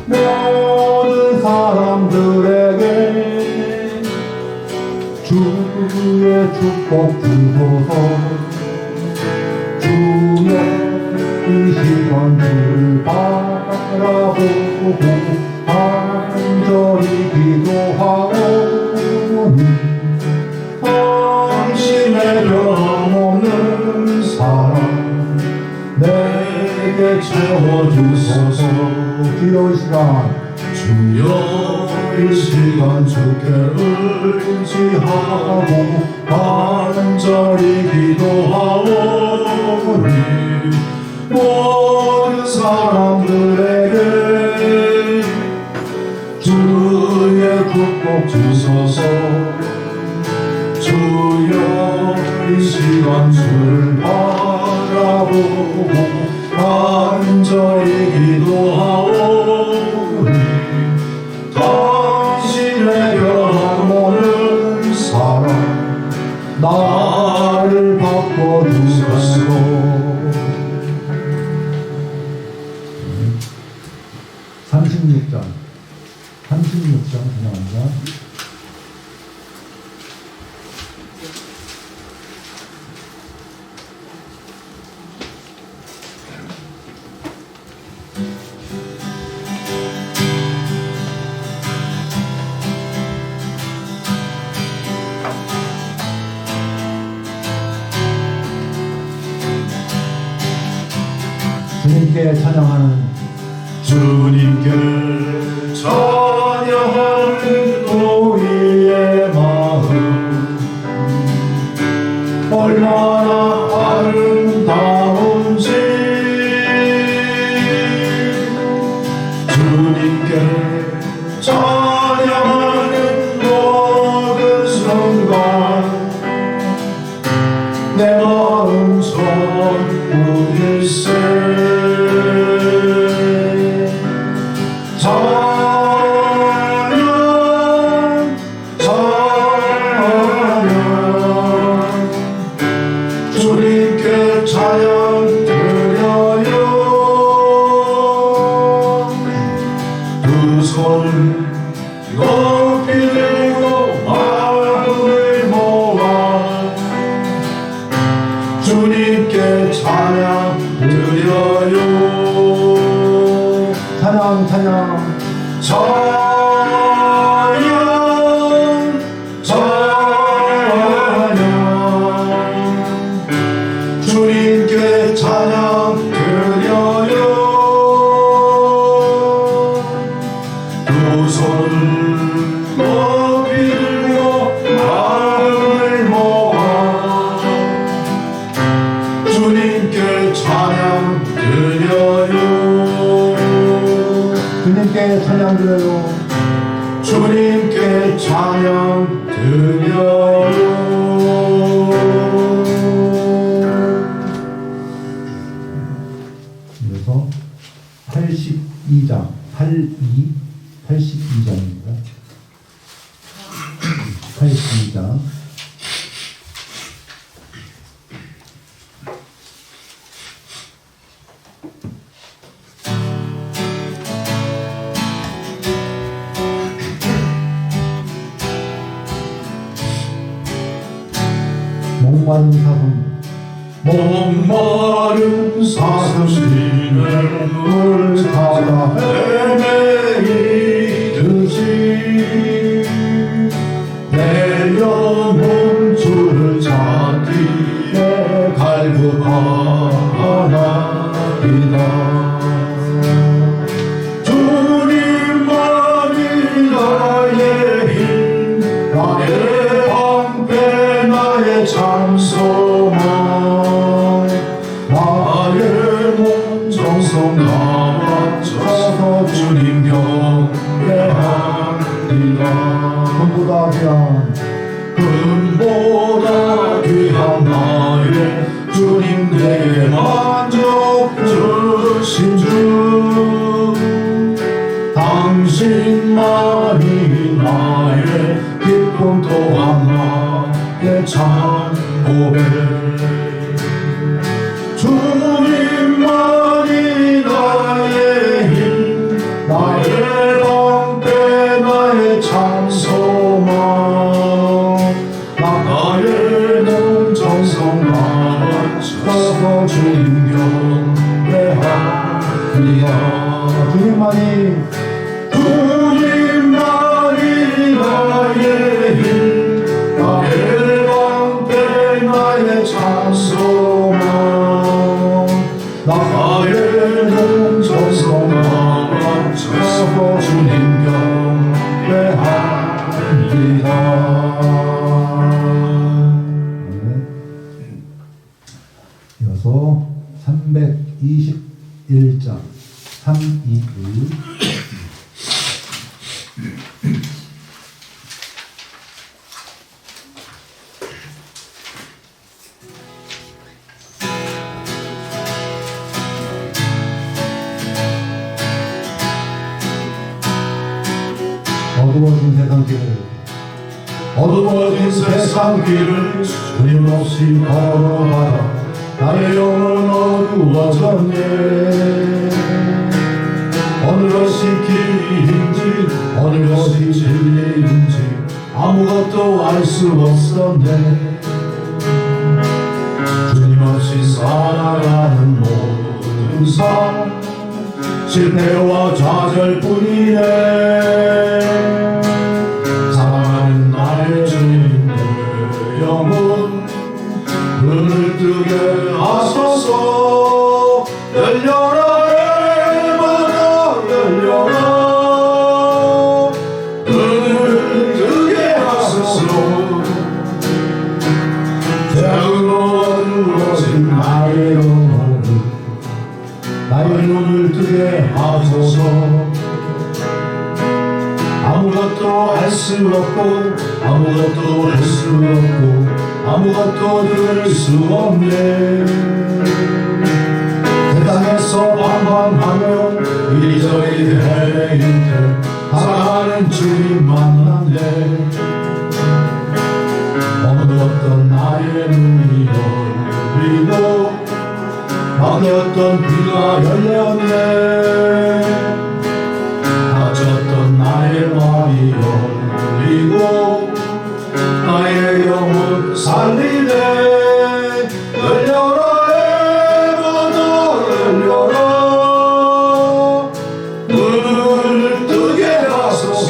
모든 사람들에게 주의 축복 주소서. 주여 이 시간 주를 바라보고 간절히 기도하오니 당신의 변함없는 사랑 내게 채워주소서. 주여 이 시간 주여 이 시간 주께 의지하고 간절히 기도하오니 모든 사람들에게 주의 축복 주소서. 주여 이 시간 주를 바라보고 간절히 기도하오니 당신의 변함없는 사랑 나를 바꿔주소서. 36장 찬양합니다. 주님께 찬양하는 주님께 찬양하는 우리의 마음 얼마나 아름다운지 주님께 찬양하는 모든 순간 내 마음 전부일세. 주님께 찬양 드려요. 두 손 높이 들고 마음을 모아 주님께 찬양 드려요. 찬양 찬양 주님께 찬양 드려요. 두 손을 높이 들고 마음을 모아 주님께 찬양 드려요. 주님께 찬양 드려요. 주님께 찬양 드려요. 그래서 82장입니다. 82장 목마른 사슴 시냇물 찾아 헤매이듯이 내 영혼 주를 찾기에 갈급하나이다. 주님만이 나의 힘 나의 방패 나의 참소망 나의 몸 정성 다 바쳐서 주님 경배합니다. 금보다 귀한 나의 주님 내게 만족 주신 주 당신만이 나의 기쁨 또한 나의 참 고백. 주님만이 나의 힘 나의 나의 방패 나의 참소망 나의 정성만 서서 주님 경배하리라 주님만이 나의 힘 나의 방패 나의 참소망 나의 정성만 서서 주님 경배하리라. 이어서 321장 321 어두워진 세상 길을 어두워진 세상 길을 주님 없이 걸어가다 나의 영은 어두워졌네. 어느 것이 길인지 어느 것이 진리인지 아무것도 알 수 없었네. 주님 없이 살아가는 모든 삶 실패와 좌절뿐이네. 사랑하는 나의 주님의 영혼 눈을 뜨게 하소서. 열려라 해마다 열려라 눈을 뜨게 하소서. 죄악으로 어두워진 나의 영혼 나의 눈을 뜨게 하소서. 아무것도 할 수 없고 아무것도 할 수 없고 아무것도 들을 수 없네. 세상에서 방황하며 이리저리 헤매일 때 사랑하는 주님 만났네. 어느 어떤 나의 눈이 열리고 어느 어떤 귀가 열렸네. 닫혔던 나의 마음이 열리고 나의 영혼 살리네. 열려라 해마다 열려라 눈을 뜨게 하소서.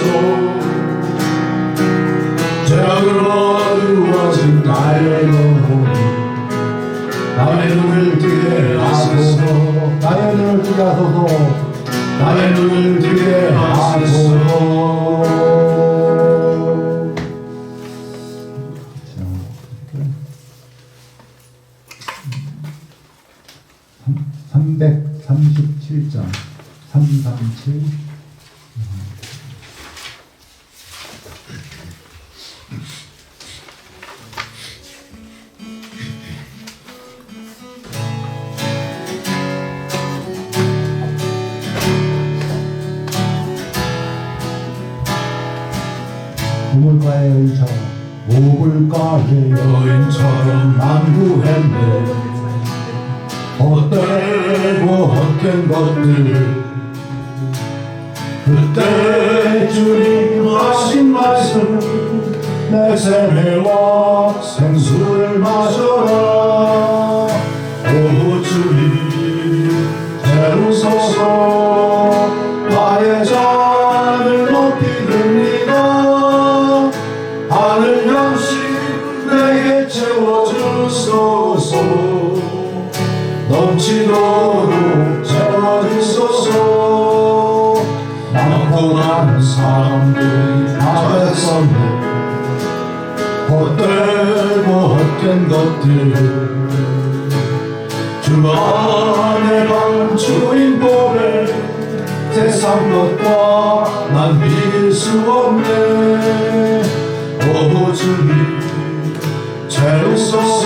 죄악으로 어두워진 나의 영혼 나의 눈을 뜨게 하소서. 나의 눈을 뜨게 하소서. 나의 눈을 뜨게 하소서. 337장 337 우물가의 의처럼 우물가의 여인처럼 난구했네. 헛되고 헛된 것들 그때 주님 하신 말씀 내 세매와 생수를 마셔라. 오 주님 재우소서. 나의 잔을 높이 듭니다. 하늘 양식 내게 채워주소서. 넘치도록 채워주소서. 남고 나는 사람들이 다했었네. 헛되고 헛된 것들 주만의 방 주인 보배 세상 것과 난 비길 수 없네. 오 주님 채우소서.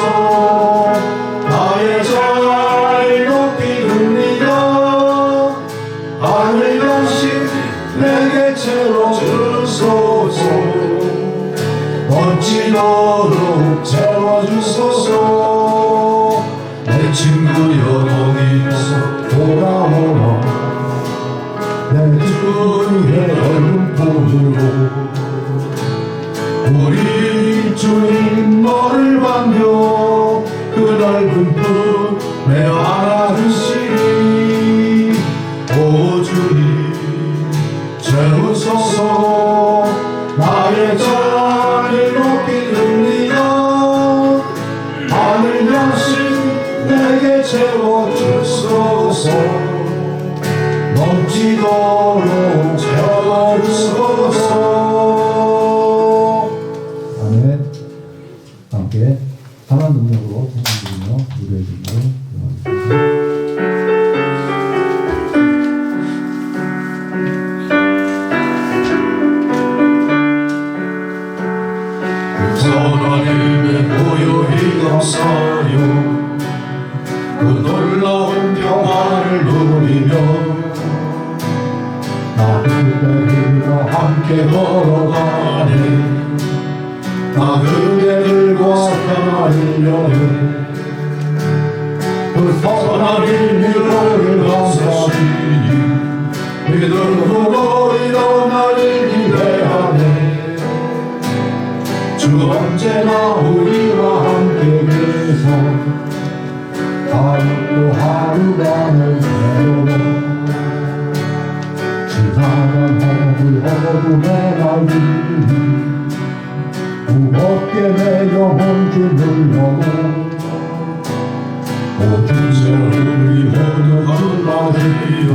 나의 잔을 높이 듭니다. 하늘 양식 내게 채워주소서. 넘치도록 채워주소서. 내 친구 여기서 돌아오라. 내 주의 얼굴보로 우리 주님 너를 반겨 그 넓은 품에 안으시니 오 주님 채우소서 나의 잔을 높이 듭니다 하늘 양식 내게 채워주소서 넘치도록 채워주소서. 아멘. 함께 강한 능력으로 찬양드리며 예배의 준비를 기도하겠습니다. 하나님의 고요히 감사요 그 놀라운 평화를 누리며 나 그대들과 함께 걸어가네 나 그대들과 편하려네 그 선한 일을 감사시니 믿음으로 일어나를 기대하네 주 언제나 우리와 함께 계셔 하루도 하루간을 새로워 지나간 허물 어둠의 날이 무겁게 내 영혼 주물러도 오주세 우리 모두 한마디로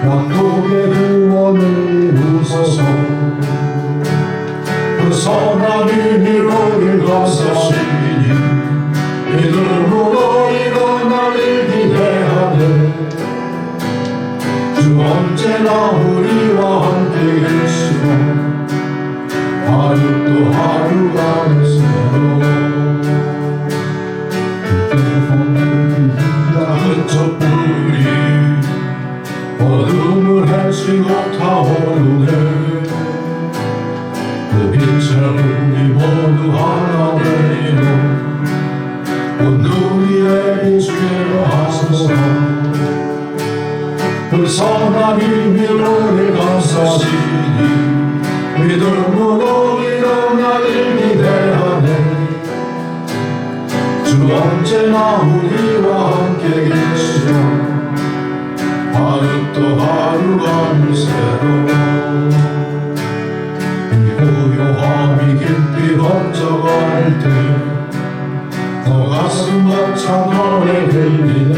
약속의 구원을 이루소서 그 선한 의미로 감사시니 믿음으로 일어나를 기대하네 주 언제나 우리와 함께 계시고 하루도 하루가 새로워 작은 촛불이 어둠을 헤치고 타오르네 그 빛을 우리 모두 하나 되리로 온 우리의 빛을 하소서 그 선한 의미로 감사시니 믿음으로 일어나를 기대하네 주 언제나 우리와 함께 계시오 하루 또 하루가 새로워 고요함이 깊이 번져갈 때 너 가슴 벅찬 노래 들리네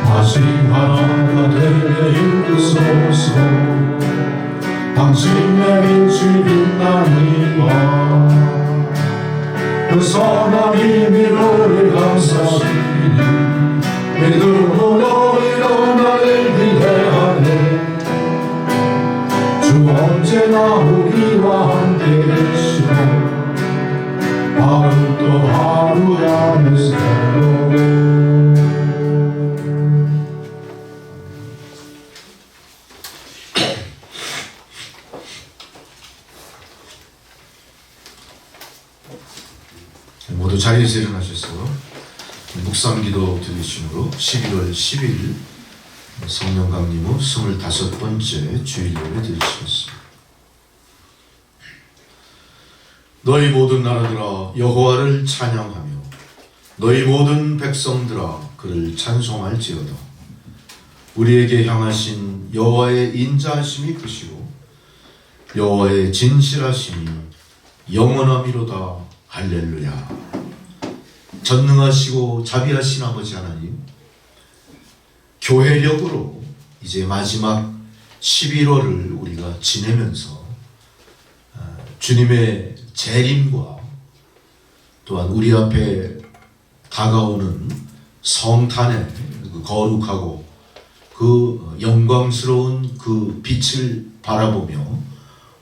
다시 하나가 되게 이끄소서 당신의 빛이 빛나니와 그 선한 힘으로 감사시니 믿음으로 일어나를 기대하네 주 언제나 우리와 함께 계시고 하루 또 하루가 새로워 모두 자리에서 일어나셔서 묵상기도 드리심으로 11월 10일 성령 강림 후 25번째 주일 예배 드리시겠습니다. 너희 모든 나라들아 여호와를 찬양하며 너희 모든 백성들아 그를 찬송할지어다. 우리에게 향하신 여호와의 인자하심이 크시고 여호와의 진실하심이 영원함이로다. 할렐루야. 전능하시고 자비하신 아버지 하나님, 교회력으로 이제 마지막 11월을 우리가 지내면서 주님의 재림과 또한 우리 앞에 다가오는 성탄의 그 거룩하고 그 영광스러운 그 빛을 바라보며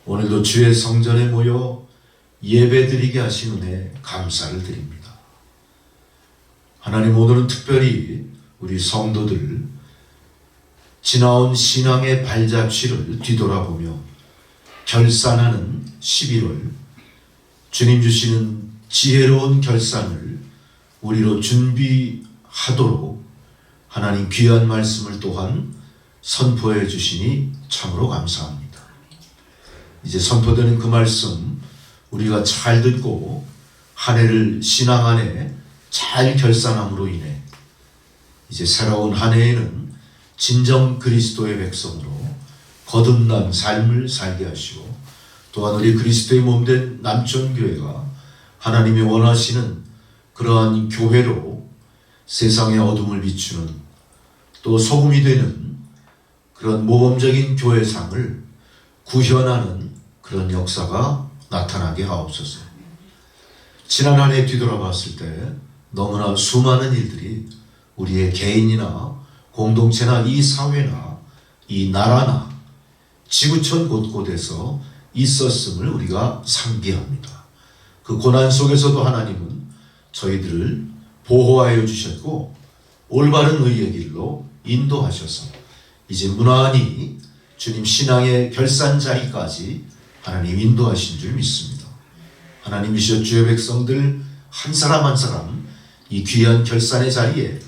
오늘도 주의 성전에 모여 예배드리게 하신 은혜 감사를 드립니다. 하나님, 오늘은 특별히 우리 성도들 지나온 신앙의 발자취를 뒤돌아보며 결산하는 11월, 주님 주시는 지혜로운 결산을 우리로 준비하도록 하나님 귀한 말씀을 또한 선포해 주시니 참으로 감사합니다. 이제 선포되는 그 말씀 우리가 잘 듣고 한 해를 신앙 안에 잘 결산함으로 인해 이제 새로운 한 해에는 진정 그리스도의 백성으로 거듭난 삶을 살게 하시고, 또한 우리 그리스도의 몸된 남천교회가 하나님이 원하시는 그러한 교회로 세상의 어둠을 비추는, 또 소금이 되는 그런 모범적인 교회상을 구현하는 그런 역사가 나타나게 하옵소서. 지난 한 해 뒤돌아봤을 때 너무나 수많은 일들이 우리의 개인이나 공동체나 이 사회나 이 나라나 지구촌 곳곳에서 있었음을 우리가 상기합니다. 그 고난 속에서도 하나님은 저희들을 보호하여 주셨고 올바른 의의 길로 인도하셔서 이제 무난히 주님 신앙의 결산 자리까지 하나님 인도하신 줄 믿습니다. 하나님이시여 주의 백성들 한 사람 한 사람 이 귀한 결산의 자리에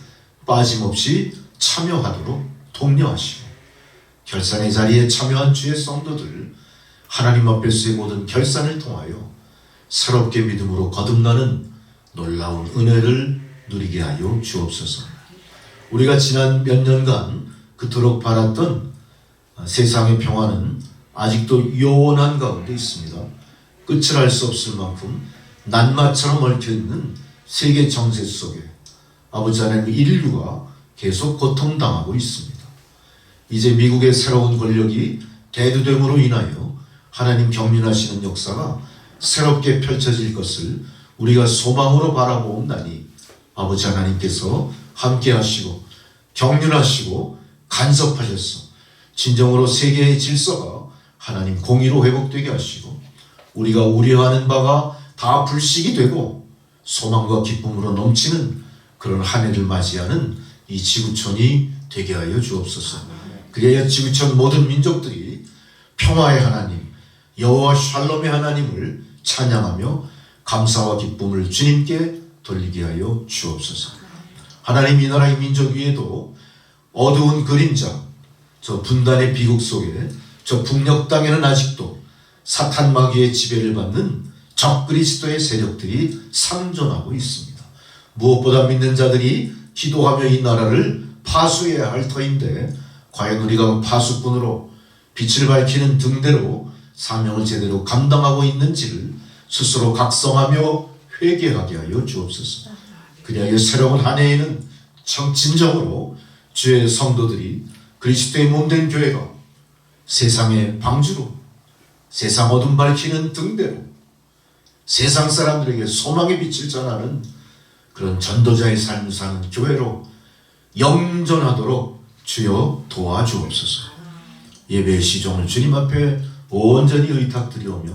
빠짐없이 참여하도록 독려하시고, 결산의 자리에 참여한 주의 성도들 하나님 앞에서의 모든 결산을 통하여 새롭게 믿음으로 거듭나는 놀라운 은혜를 누리게 하여 주옵소서. 우리가 지난 몇 년간 그토록 바랐던 세상의 평화는 아직도 요원한 가운데 있습니다. 끝을 알 수 없을 만큼 낱마처럼 얽혀있는 세계 정세 속에 아버지 하나님 인류가 계속 고통당하고 있습니다. 이제 미국의 새로운 권력이 대두됨으로 인하여 하나님 경륜하시는 역사가 새롭게 펼쳐질 것을 우리가 소망으로 바라보옵나니 아버지 하나님께서 함께 하시고 경륜하시고 간섭하셔서 진정으로 세계의 질서가 하나님 공의로 회복되게 하시고 우리가 우려하는 바가 다 불식이 되고 소망과 기쁨으로 넘치는 그런 한 해를 맞이하는 이 지구촌이 되게 하여 주옵소서. 그래야 지구촌 모든 민족들이 평화의 하나님 여호와 샬롬의 하나님을 찬양하며 감사와 기쁨을 주님께 돌리게 하여 주옵소서. 하나님 이 나라의 민족 위에도 어두운 그림자, 저 분단의 비극 속에 저 북녘 땅에는 아직도 사탄 마귀의 지배를 받는 적그리스도의 세력들이 상존하고 있습니다. 무엇보다 믿는 자들이 기도하며 이 나라를 파수해야 할 터인데 과연 우리가 파수꾼으로 빛을 밝히는 등대로 사명을 제대로 감당하고 있는지를 스스로 각성하며 회개하게 하여 주옵소서. 그리하여 새로운 한 해에는 진정으로 주의 성도들이 그리스도의 몸된 교회가 세상의 방주로, 세상 어둠 밝히는 등대로, 세상 사람들에게 소망의 빛을 전하는 그런 전도자의 삶을 사는 교회로 영전하도록 주여 도와주옵소서. 예배의 시종을 주님 앞에 온전히 의탁드리오며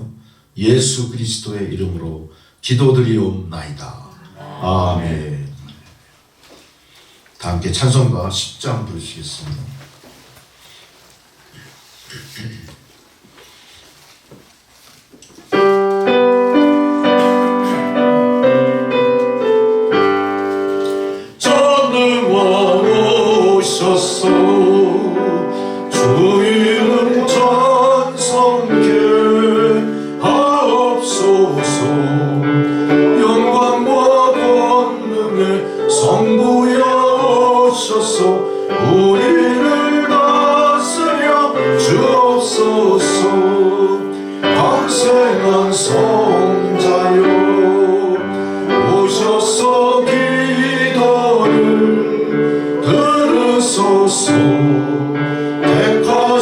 예수 그리스도의 이름으로 기도드리옵나이다. 아멘. 다 함께 찬송가 10장 부르시겠습니다. 전능왕 오셨소 주 이름 찬송케 하옵소서. 영광과 권능의 성부여 오셔서 우리를 다스려 주옵소서. 강생한 성자여 오셔서 기도를 들으소서. 택하신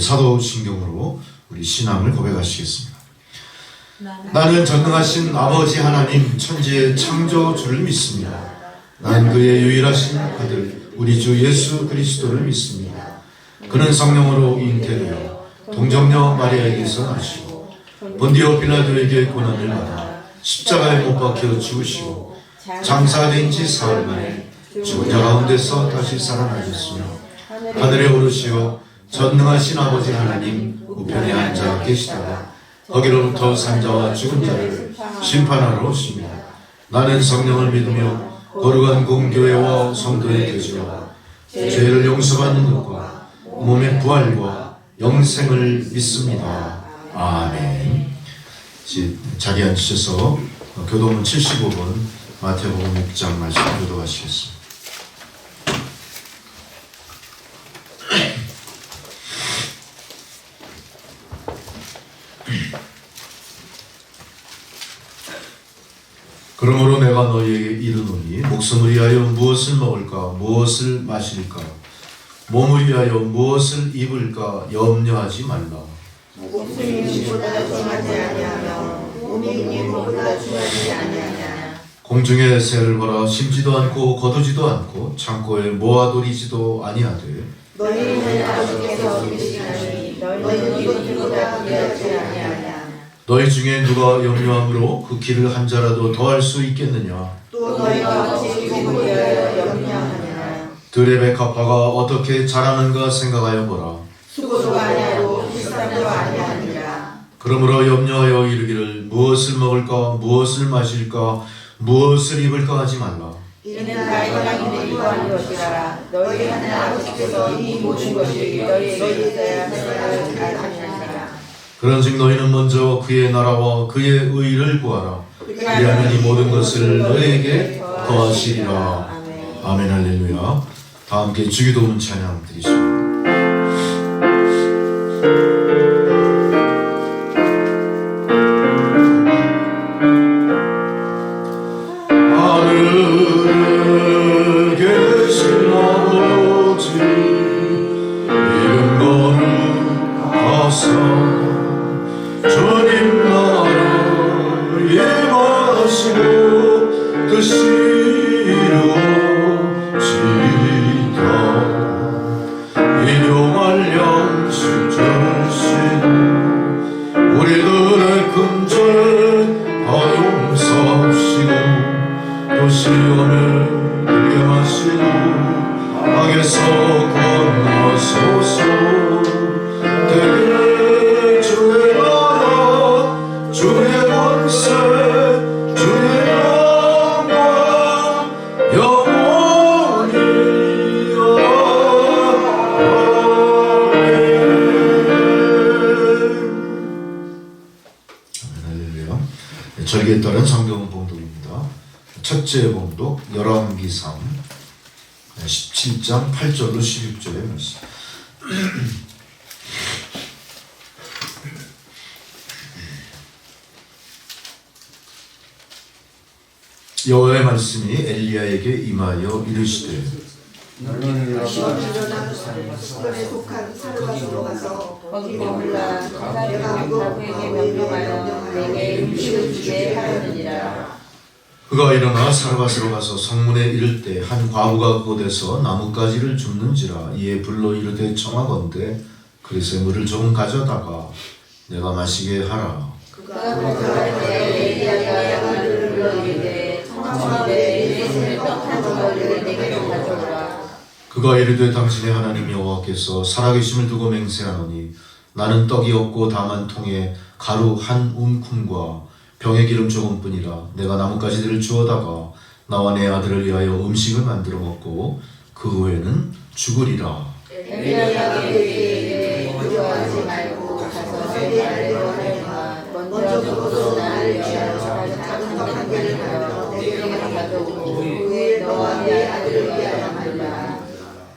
사도신경으로 우리 신앙을 고백하시겠습니다. 나는 전능하신 아버지 하나님 천지의 창조주를 믿습니다. 나는 그의 유일하신 아들 우리 주 예수 그리스도를 믿습니다. 그는 성령으로 잉태되어 동정녀 마리아에게서 나시고 본디오 빌라도에게 고난을 받아 십자가에 못 박혀 죽으시고 장사된 지 사흘 만에 죽은 자 가운데서 다시 살아나셨으며 하늘에 오르시어 전능하신 아버지 하나님 우편에 앉아 계시다가 거기로부터 산자와 죽은 자를 심판하러 오십니다. 나는 성령을 믿으며 거룩한 공교회와 성도의 교제와 죄를 용서받는 것과 몸의 부활과 영생을 믿습니다. 아멘. 자리 앉으셔서 교도문 75번 마태복음 6장 말씀 교도하시겠습니다. 그러므로 내가 너희에게 이르노니 목숨을 위하여 무엇을 먹을까 무엇을 마실까 몸을 위하여 무엇을 입을까 염려하지 말라. 목숨이 육보다 중하지 아니하며 몸이 육보다 중하지 아니하냐. 공중의 새를 보라 심지도 않고 거두지도 않고 창고에 모아두리지도 아니하되 너희는 아버지께서 계시나니 너희는 이것보다 귀하지 아니하냐. 너희 중에 누가 염려함으로 그 길을 한 자라도 더할 수 있겠느냐. 또 너희가 어찌 기분을 위하여 염려하느냐. 들의 백합화가 어떻게 자라는가 생각하여 보라. 수고도 아니하고 비싼도 아니하니라. 그러므로 염려하여 이르기를 무엇을 먹을까 무엇을 마실까 무엇을 입을까 하지 말라. 이는 나이가 이러한 것이라. 너희 하는 아버지께서 이 모든 것이 너희에게 있어야 하느니라. 그런즉 너희는 먼저 그의 나라와 그의 의를 구하라. 그리하면 이 모든 것을 너희에게 더하시리라. 아멘. 할렐루야. 다 함께 주기도문 찬양 드리십니다. 하늘에 계신 아버지 이름 거룩하사 주님 나라 예마시고 뜻이 이루어지다. 일용할 양식 주시고 우리들의 큰 죄 다 용서하시고 또 시험에 들게 하시고 악에서 건너소서. 대개 주의 나라 주의 권세 주의 영광 영원히 아멘. 할렐루야. 절기에 따른 성경 봉독입니다. 첫째 봉독 열왕기상 17장 8절로 16절의 말씀. 여호와의 말씀이 엘리야에게 임하여 이르시되 시온으로 시온에 속한 사르밧으로 가서 거기 머물라. 내가 누구에게 명령하여 내게 음식을 주게 하였느니라. 그가 일어나 사르밧으로 가서 성문에 이를 때 한 과부가 그곳에서 나뭇가지를 줍는지라. 이에 불러 이르되 청하건대 그릇에 물을 좀 가져다가 내가 마시게 하라. 그가 가져갈 때 엘리야가 그를 불러 이르되 청하건대 이것을 떡한 조각을 내게로 가져오라. 그가 이르되 당신의 하나님 여호와께서 살아계심을 두고 맹세하노니 나는 떡이 없고 다만 통에 가루 한 움큼과 병에 기름 조금뿐이라. 내가 나뭇가지들을 주워다가 나와 내 아들을 위하여 음식을 만들어 먹고 그 후에는 죽으리라. 엘리야가 그에게 두려워하지 말고 가서 내 아들을 하여라. 먼저 그것으로 나를 위하여 작은 떡 한 개를 가져 내게로 가져오고 그 후에 너와 내 아들을 위하여 하리라.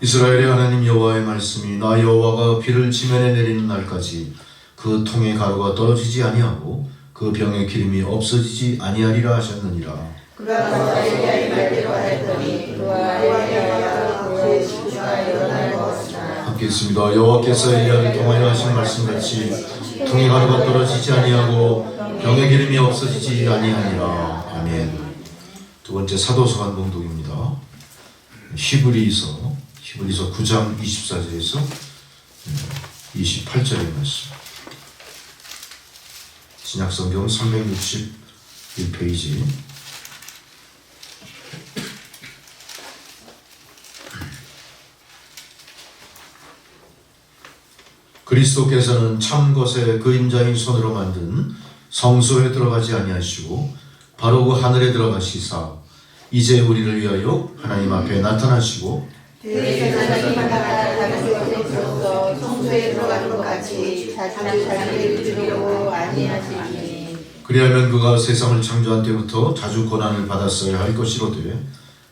이스라엘의 하나님 여호와의 말씀이 나 여호와가 비를 지면에 내리는 날까지 그 통에 가루가 떨어지지 아니하고 그 병의 기름이 없어지지 아니하리라 하셨느니라. 그가 가서 엘리야의 말대로 하였더니 그와 엘리야가 그의 신주가 일어날 것이나 함께 있습니다. 여호와께서 엘리야를 통하여 하신 말씀같이 통에 가루가 떨어지지 아니하고 병의 기름이 없어지지 아니하니라. 아멘. 두 번째 사도서관 봉독입니다. 히브리서 9장 24절에서 28절의 말씀. 신약성경 361페이지. 그리스도께서는 참 것의 그림자인 손으로 만든 성소에 들어가지 아니하시고 바로 그 하늘에 들어가시사 이제 우리를 위하여 하나님 앞에 나타나시고 대제사장마다 다른 것에서 성소에 들어가는 것 같이 자기를 드리려고 아니하시니 그리하면 그가 세상을 창조한 때부터 자주 고난을 받았어야 할 것이로되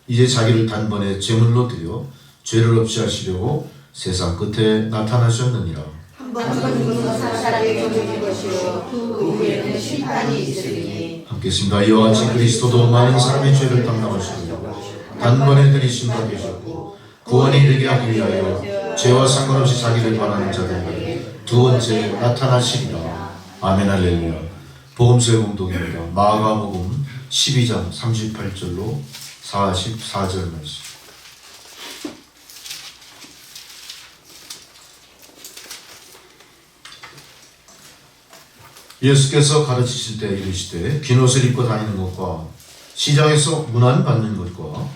이제 자기를 단번에 제물로 드려 죄를 없이 하시려고 세상 끝에 나타나셨느니라. 한번 죽은 사람에게 주는 것이요 그 후에는 심판이 있으리니. 함께 있습니다. 이와 같이 그리스도도 많은 사람의 죄를 담당하시고 단번에 들이신 바 되셨고 구원에 이르게 하기 위하여 죄와 상관없이 자기를 바라는 자들에게 두 번째 나타나시리라. 아멘. 할렐루야. 복음서의 봉독입니다. 마가복음 12장 38절로 44절 말씀. 예수께서 가르치실 때 이르시되 빈옷을 입고 다니는 것과 시장에서 문안받는 것과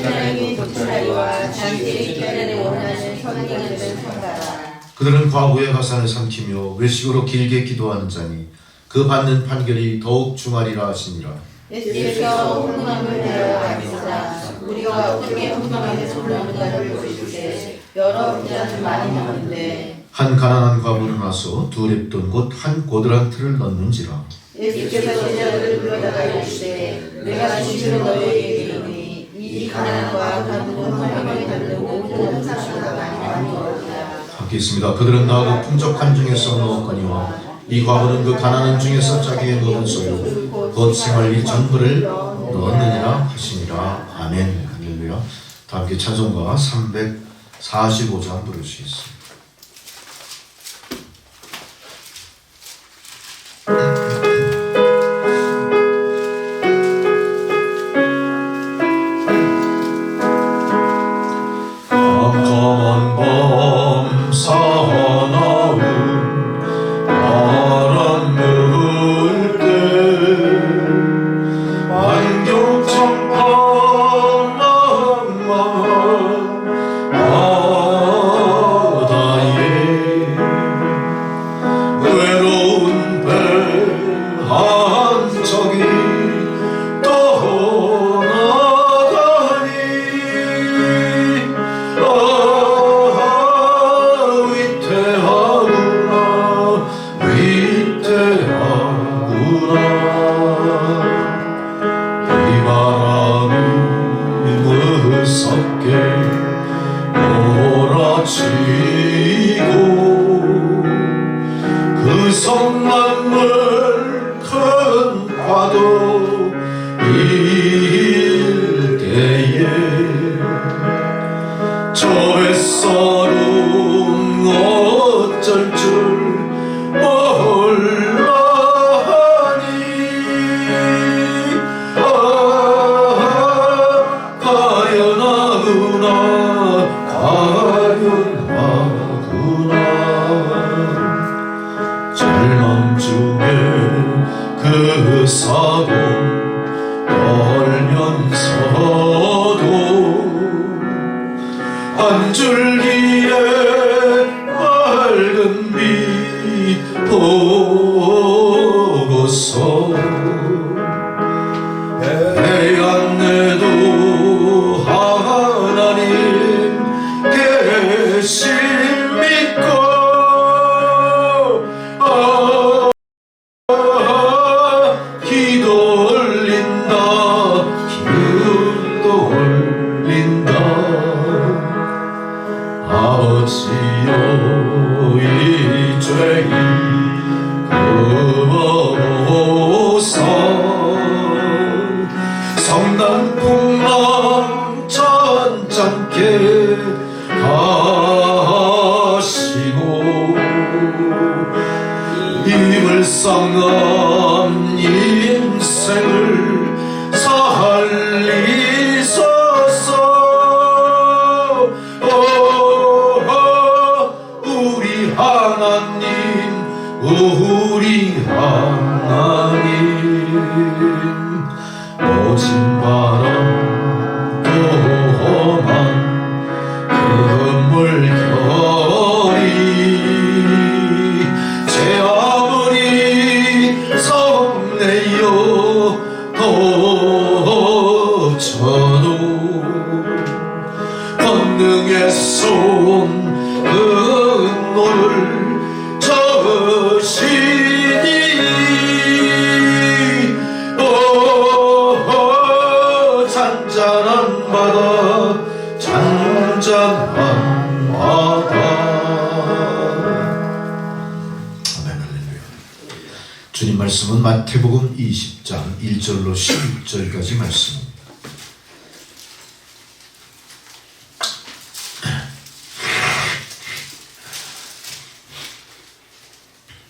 사람이 도찰이와 장기의 결례를 원하는 선행을 성가라. 그들은 과부의 가산을 삼키며 외식으로 길게 기도하는 자니 그 받는 판결이 더욱 중하리라 하시니라. 예수께서 혼돈함을 내어 가르치사 우리가 어떻게 혼돈함에 속는가를 보시되 여러 분자는 많이 나오는데 한 가난한 과부는 와서 두 랩돈 곧 한 고드란트를 넣는지라. 예수께서 제자들을 불러다가 이르시되 내가 진실로 너희에게 이르노니 이 가난한 과부는 화평을 받는 모든 사람보다 많이 얻으리라. 함께 있습니다. 그들은 나하고 풍족한 중에서 넣었거니와 이 과부는 그 가난한 중에서 자기의 먹은 소유 곧 생활비 전부를 넣었느니라 하시니라. 아멘. 할렐루야. 다 함께 찬송가 345장 부르시겠습니다. 깜깜한 밤 사나운 바람 물때 안경천방망망 바다에 외로운 배 한 척이 떠나가니 위태하구나 위태하구나. 이 바람이 무섭게 몰아치고 그 성만물 큰 파도 일 때에 저 뱃살은 어쩔 줄 몰라하니 가연하구나 가연하구나. 절망 중에 그 사고 떨면서도 한 줄기의 밝은 빛 보고서 해안내도 하나님 계심 믿고 기도 올린다 기도 올린다. 아버지여 이 죄인 그어보사 성난 풍랑 찬찬케 하소서. 불쌍한 인생을 살리소서. 우리 하나님, 우리 하나님, 오진 바람 또 험한 물결이 제 아무리 성내어 도쳐도 권능의 손 너를 저으시니 잔잔한 바다, 잔잔한 바다. 아멘. 할렐루야. 주님 말씀은 마태복음 20장 1절로 16절까지 말씀입니다.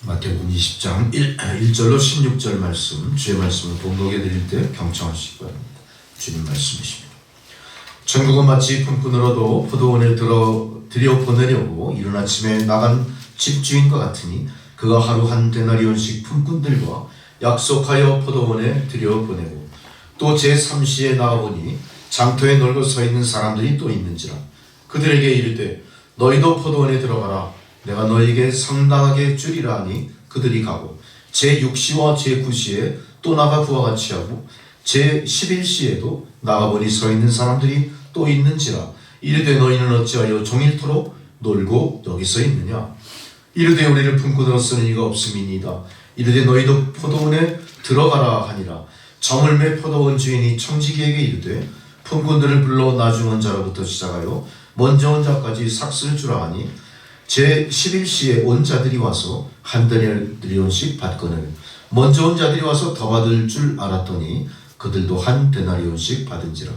마태복음 20장 1절로 16절 말씀, 주의 말씀을 봉독해 드릴 때 경청하시기 바랍니다. 주님 말씀이십니다. 천국은 마치 품꾼으로도 포도원에 들여보내려고 이른 아침에 나간 집주인과 같으니 그가 하루 한 데나리온씩 품꾼들과 약속하여 포도원에 들여보내고 또 제3시에 나아보니 장터에 널고 서 있는 사람들이 또 있는지라 그들에게 이르되 너희도 포도원에 들어가라. 내가 너희에게 상당하게 주리라 하니 그들이 가고 제6시와 제9시에 또 나가 그와 같이 하고 제11시에도 나가보니 서 있는 사람들이 또 있는지라. 이르되 너희는 어찌하여 종일토록 놀고 여기서 있느냐. 이르되 우리를 품꾼으로 쓰는 이가 없음이니이다. 이르되 너희도 포도원에 들어가라 하니라. 저물매 포도원 주인이 청지기에게 이르되 품꾼들을 불러 나중 온 자로부터 시작하여 먼저 온 자까지 삭슬 주라 하니 제11시에 온 자들이 와서 한 데나리온씩 받거늘 먼저 온 자들이 와서 더 받을 줄 알았더니 그들도 한 데나리온씩 받은지라.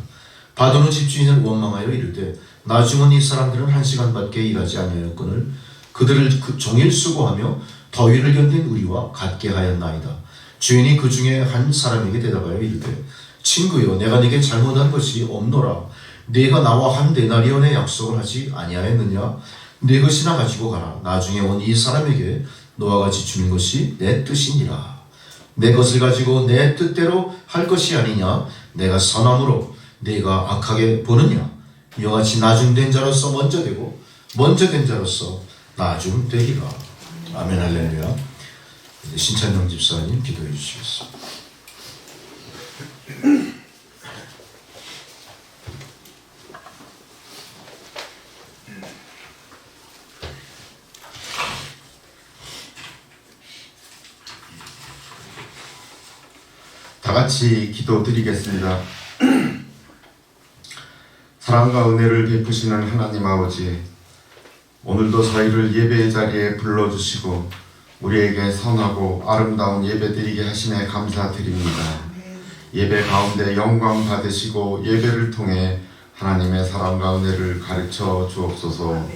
받은 후 집주인은 원망하여 이르되 나중 온 이 사람들은 1시간밖에 일하지 아니하였거늘 그들을 종일 수고하며 더위를 견딘 우리와 같게 하였나이다. 주인이 그 중에 한 사람에게 대답하여 이르되 친구여, 내가 네게 잘못한 것이 없노라. 네가 나와 한 데나리온의 약속을 하지 아니하였느냐? 네 것이나 가지고 가라. 나중에 온 이 사람에게 너와 같이 주는 것이 내 뜻이니라. 내 것을 가지고 내 뜻대로 할 것이 아니냐? 내가 선함으로 네가 악하게 보느냐? 이와 같이 나중된 자로서 먼저 되고 먼저 된 자로서 나중되리라. 아멘. 할렐루야. 신찬영 집사님 기도해 주시겠습니다. 다 같이 기도드리겠습니다. 사랑과 은혜를 베푸시는 하나님 아버지, 오늘도 저희를 예배의 자리에 불러주시고 우리에게 선하고 아름다운 예배드리게 하심에 감사드립니다. 예배 가운데 영광 받으시고 예배를 통해 하나님의 사랑과 은혜를 가르쳐 주옵소서.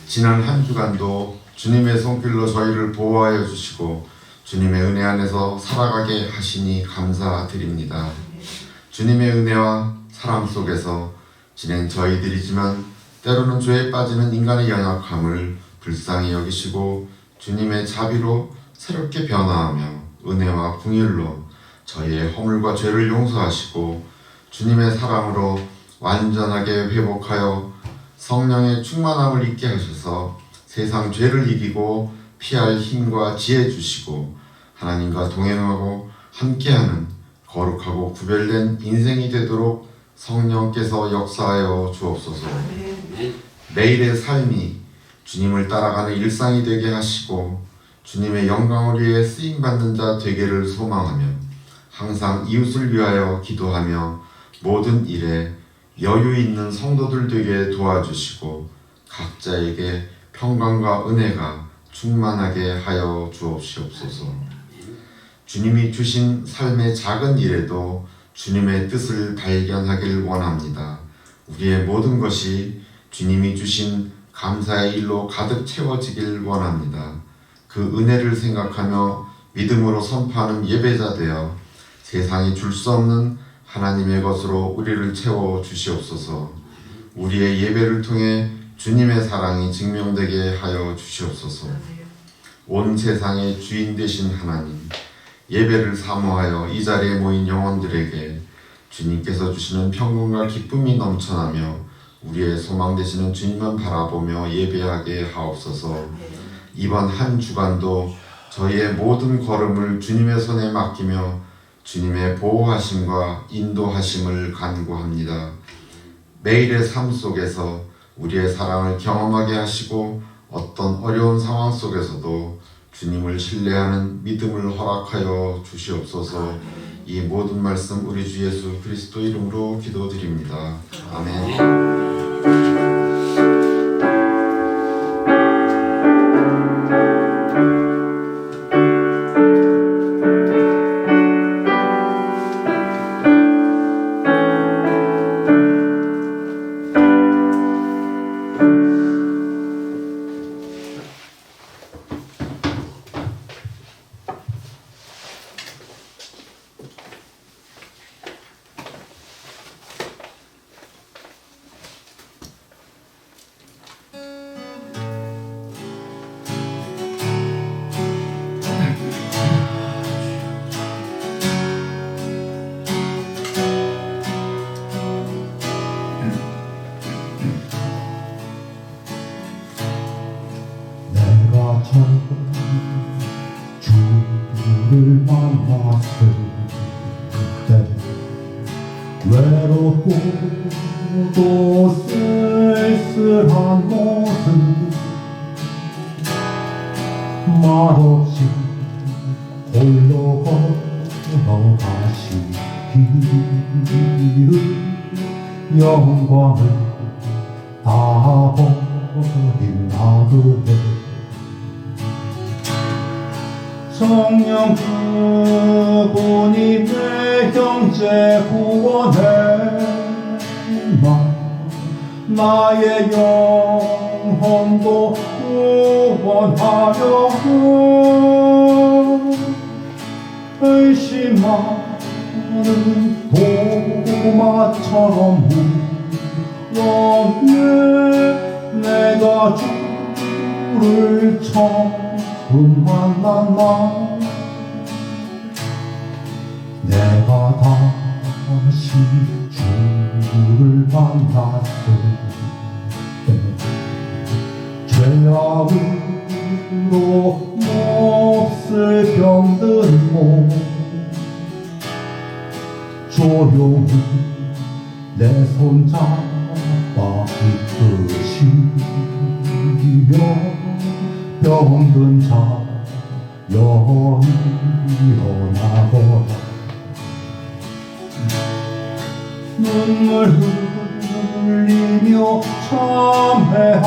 지난 한 주간도 주님의 손길로 저희를 보호하여 주시고 주님의 은혜 안에서 살아가게 하시니 감사드립니다. 주님의 은혜와 사랑 속에서 지낸 저희들이지만 때로는 죄에 빠지는 인간의 연약함을 불쌍히 여기시고 주님의 자비로 새롭게 변화하며 은혜와 긍휼로 저희의 허물과 죄를 용서하시고 주님의 사랑으로 완전하게 회복하여 성령의 충만함을 있게 하셔서 세상 죄를 이기고 피할 힘과 지혜 주시고 하나님과 동행하고 함께하는 거룩하고 구별된 인생이 되도록 성령께서 역사하여 주옵소서. 매일의 삶이 주님을 따라가는 일상이 되게 하시고 주님의 영광을 위해 쓰임받는 자 되기를 소망하며 항상 이웃을 위하여 기도하며 모든 일에 여유 있는 성도들 되게 도와주시고 각자에게 평강과 은혜가 충만하게 하여 주옵시옵소서. 주님이 주신 삶의 작은 일에도 주님의 뜻을 발견하길 원합니다. 우리의 모든 것이 주님이 주신 감사의 일로 가득 채워지길 원합니다. 그 은혜를 생각하며 믿음으로 선포하는 예배자 되어 세상이 줄 수 없는 하나님의 것으로 우리를 채워 주시옵소서. 우리의 예배를 통해 주님의 사랑이 증명되게 하여 주시옵소서. 온 세상의 주인 되신 하나님, 예배를 사모하여 이 자리에 모인 영혼들에게 주님께서 주시는 평강과 기쁨이 넘쳐나며 우리의 소망 되시는 주님만 바라보며 예배하게 하옵소서. 이번 한 주간도 저희의 모든 걸음을 주님의 손에 맡기며 주님의 보호하심과 인도하심을 간구합니다. 매일의 삶 속에서 우리의 사랑을 경험하게 하시고 어떤 어려운 상황 속에서도 주님을 신뢰하는 믿음을 허락하여 주시옵소서. 이 모든 말씀 우리 주 예수 그리스도 이름으로 기도드립니다. 아멘. 내가 처음 주를 만났을 때 외롭고 또 쓸쓸한 모습 말없이 홀로 걸어가시기를 영광을 다 버린 나그네 성령 그분이 내 형제 구원해 나의 영혼도 구원하려 의심하는 도마처럼 물었네. 내가 주를 처음 만난 날 내가 다시 주를 만났을 때 죄악으로 몹쓸 병든 몸 조용히 내 손잡아 이끄시며 병든 자 영원히 일어나거라 눈물 흘리며 참회하였었네.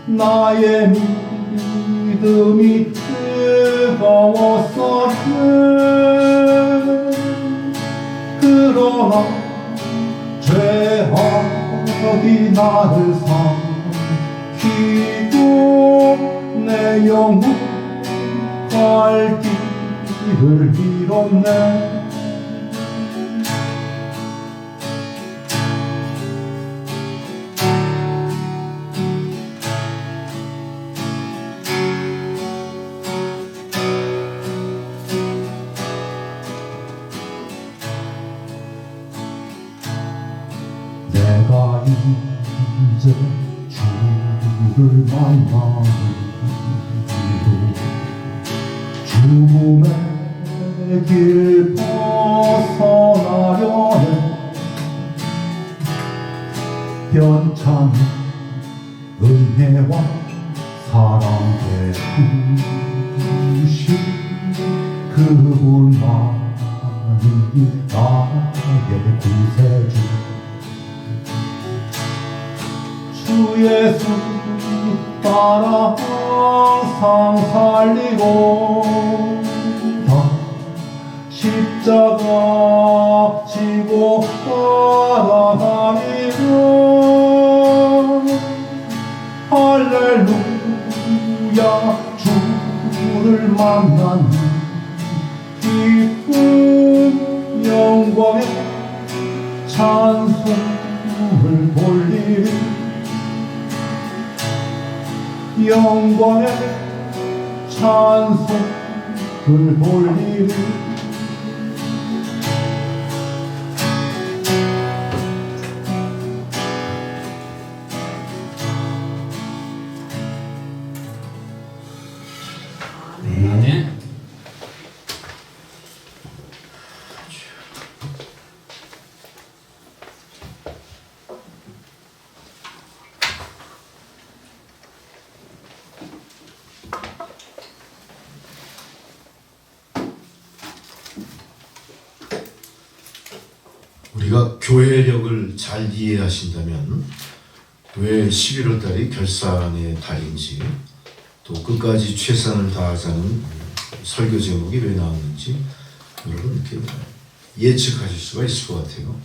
나의 믿음이 뜨거웠었네. 그러나 죄악이 나를 삼키고 내 영혼 갈 길을 잃었네. 내가 이제 주를 만나는 죽음의 길 벗어나려네. 변찬 은혜와 사랑 베푸신 그분만이 나의 구세주. 주 예수 따라 항상 살리고 십자가 지고 따라다니며 할렐루야 만난 기쁜 영광의 찬송을 돌리리 영광의 찬송을 돌리리 아멘. 우리가 교회력을 잘 이해하신다면 왜 11월 달이 결산의 달인지 또 끝까지 최선을 다하자는 설교 제목이 왜 나왔는지 여러분 이렇게 예측하실 수가 있을 것 같아요.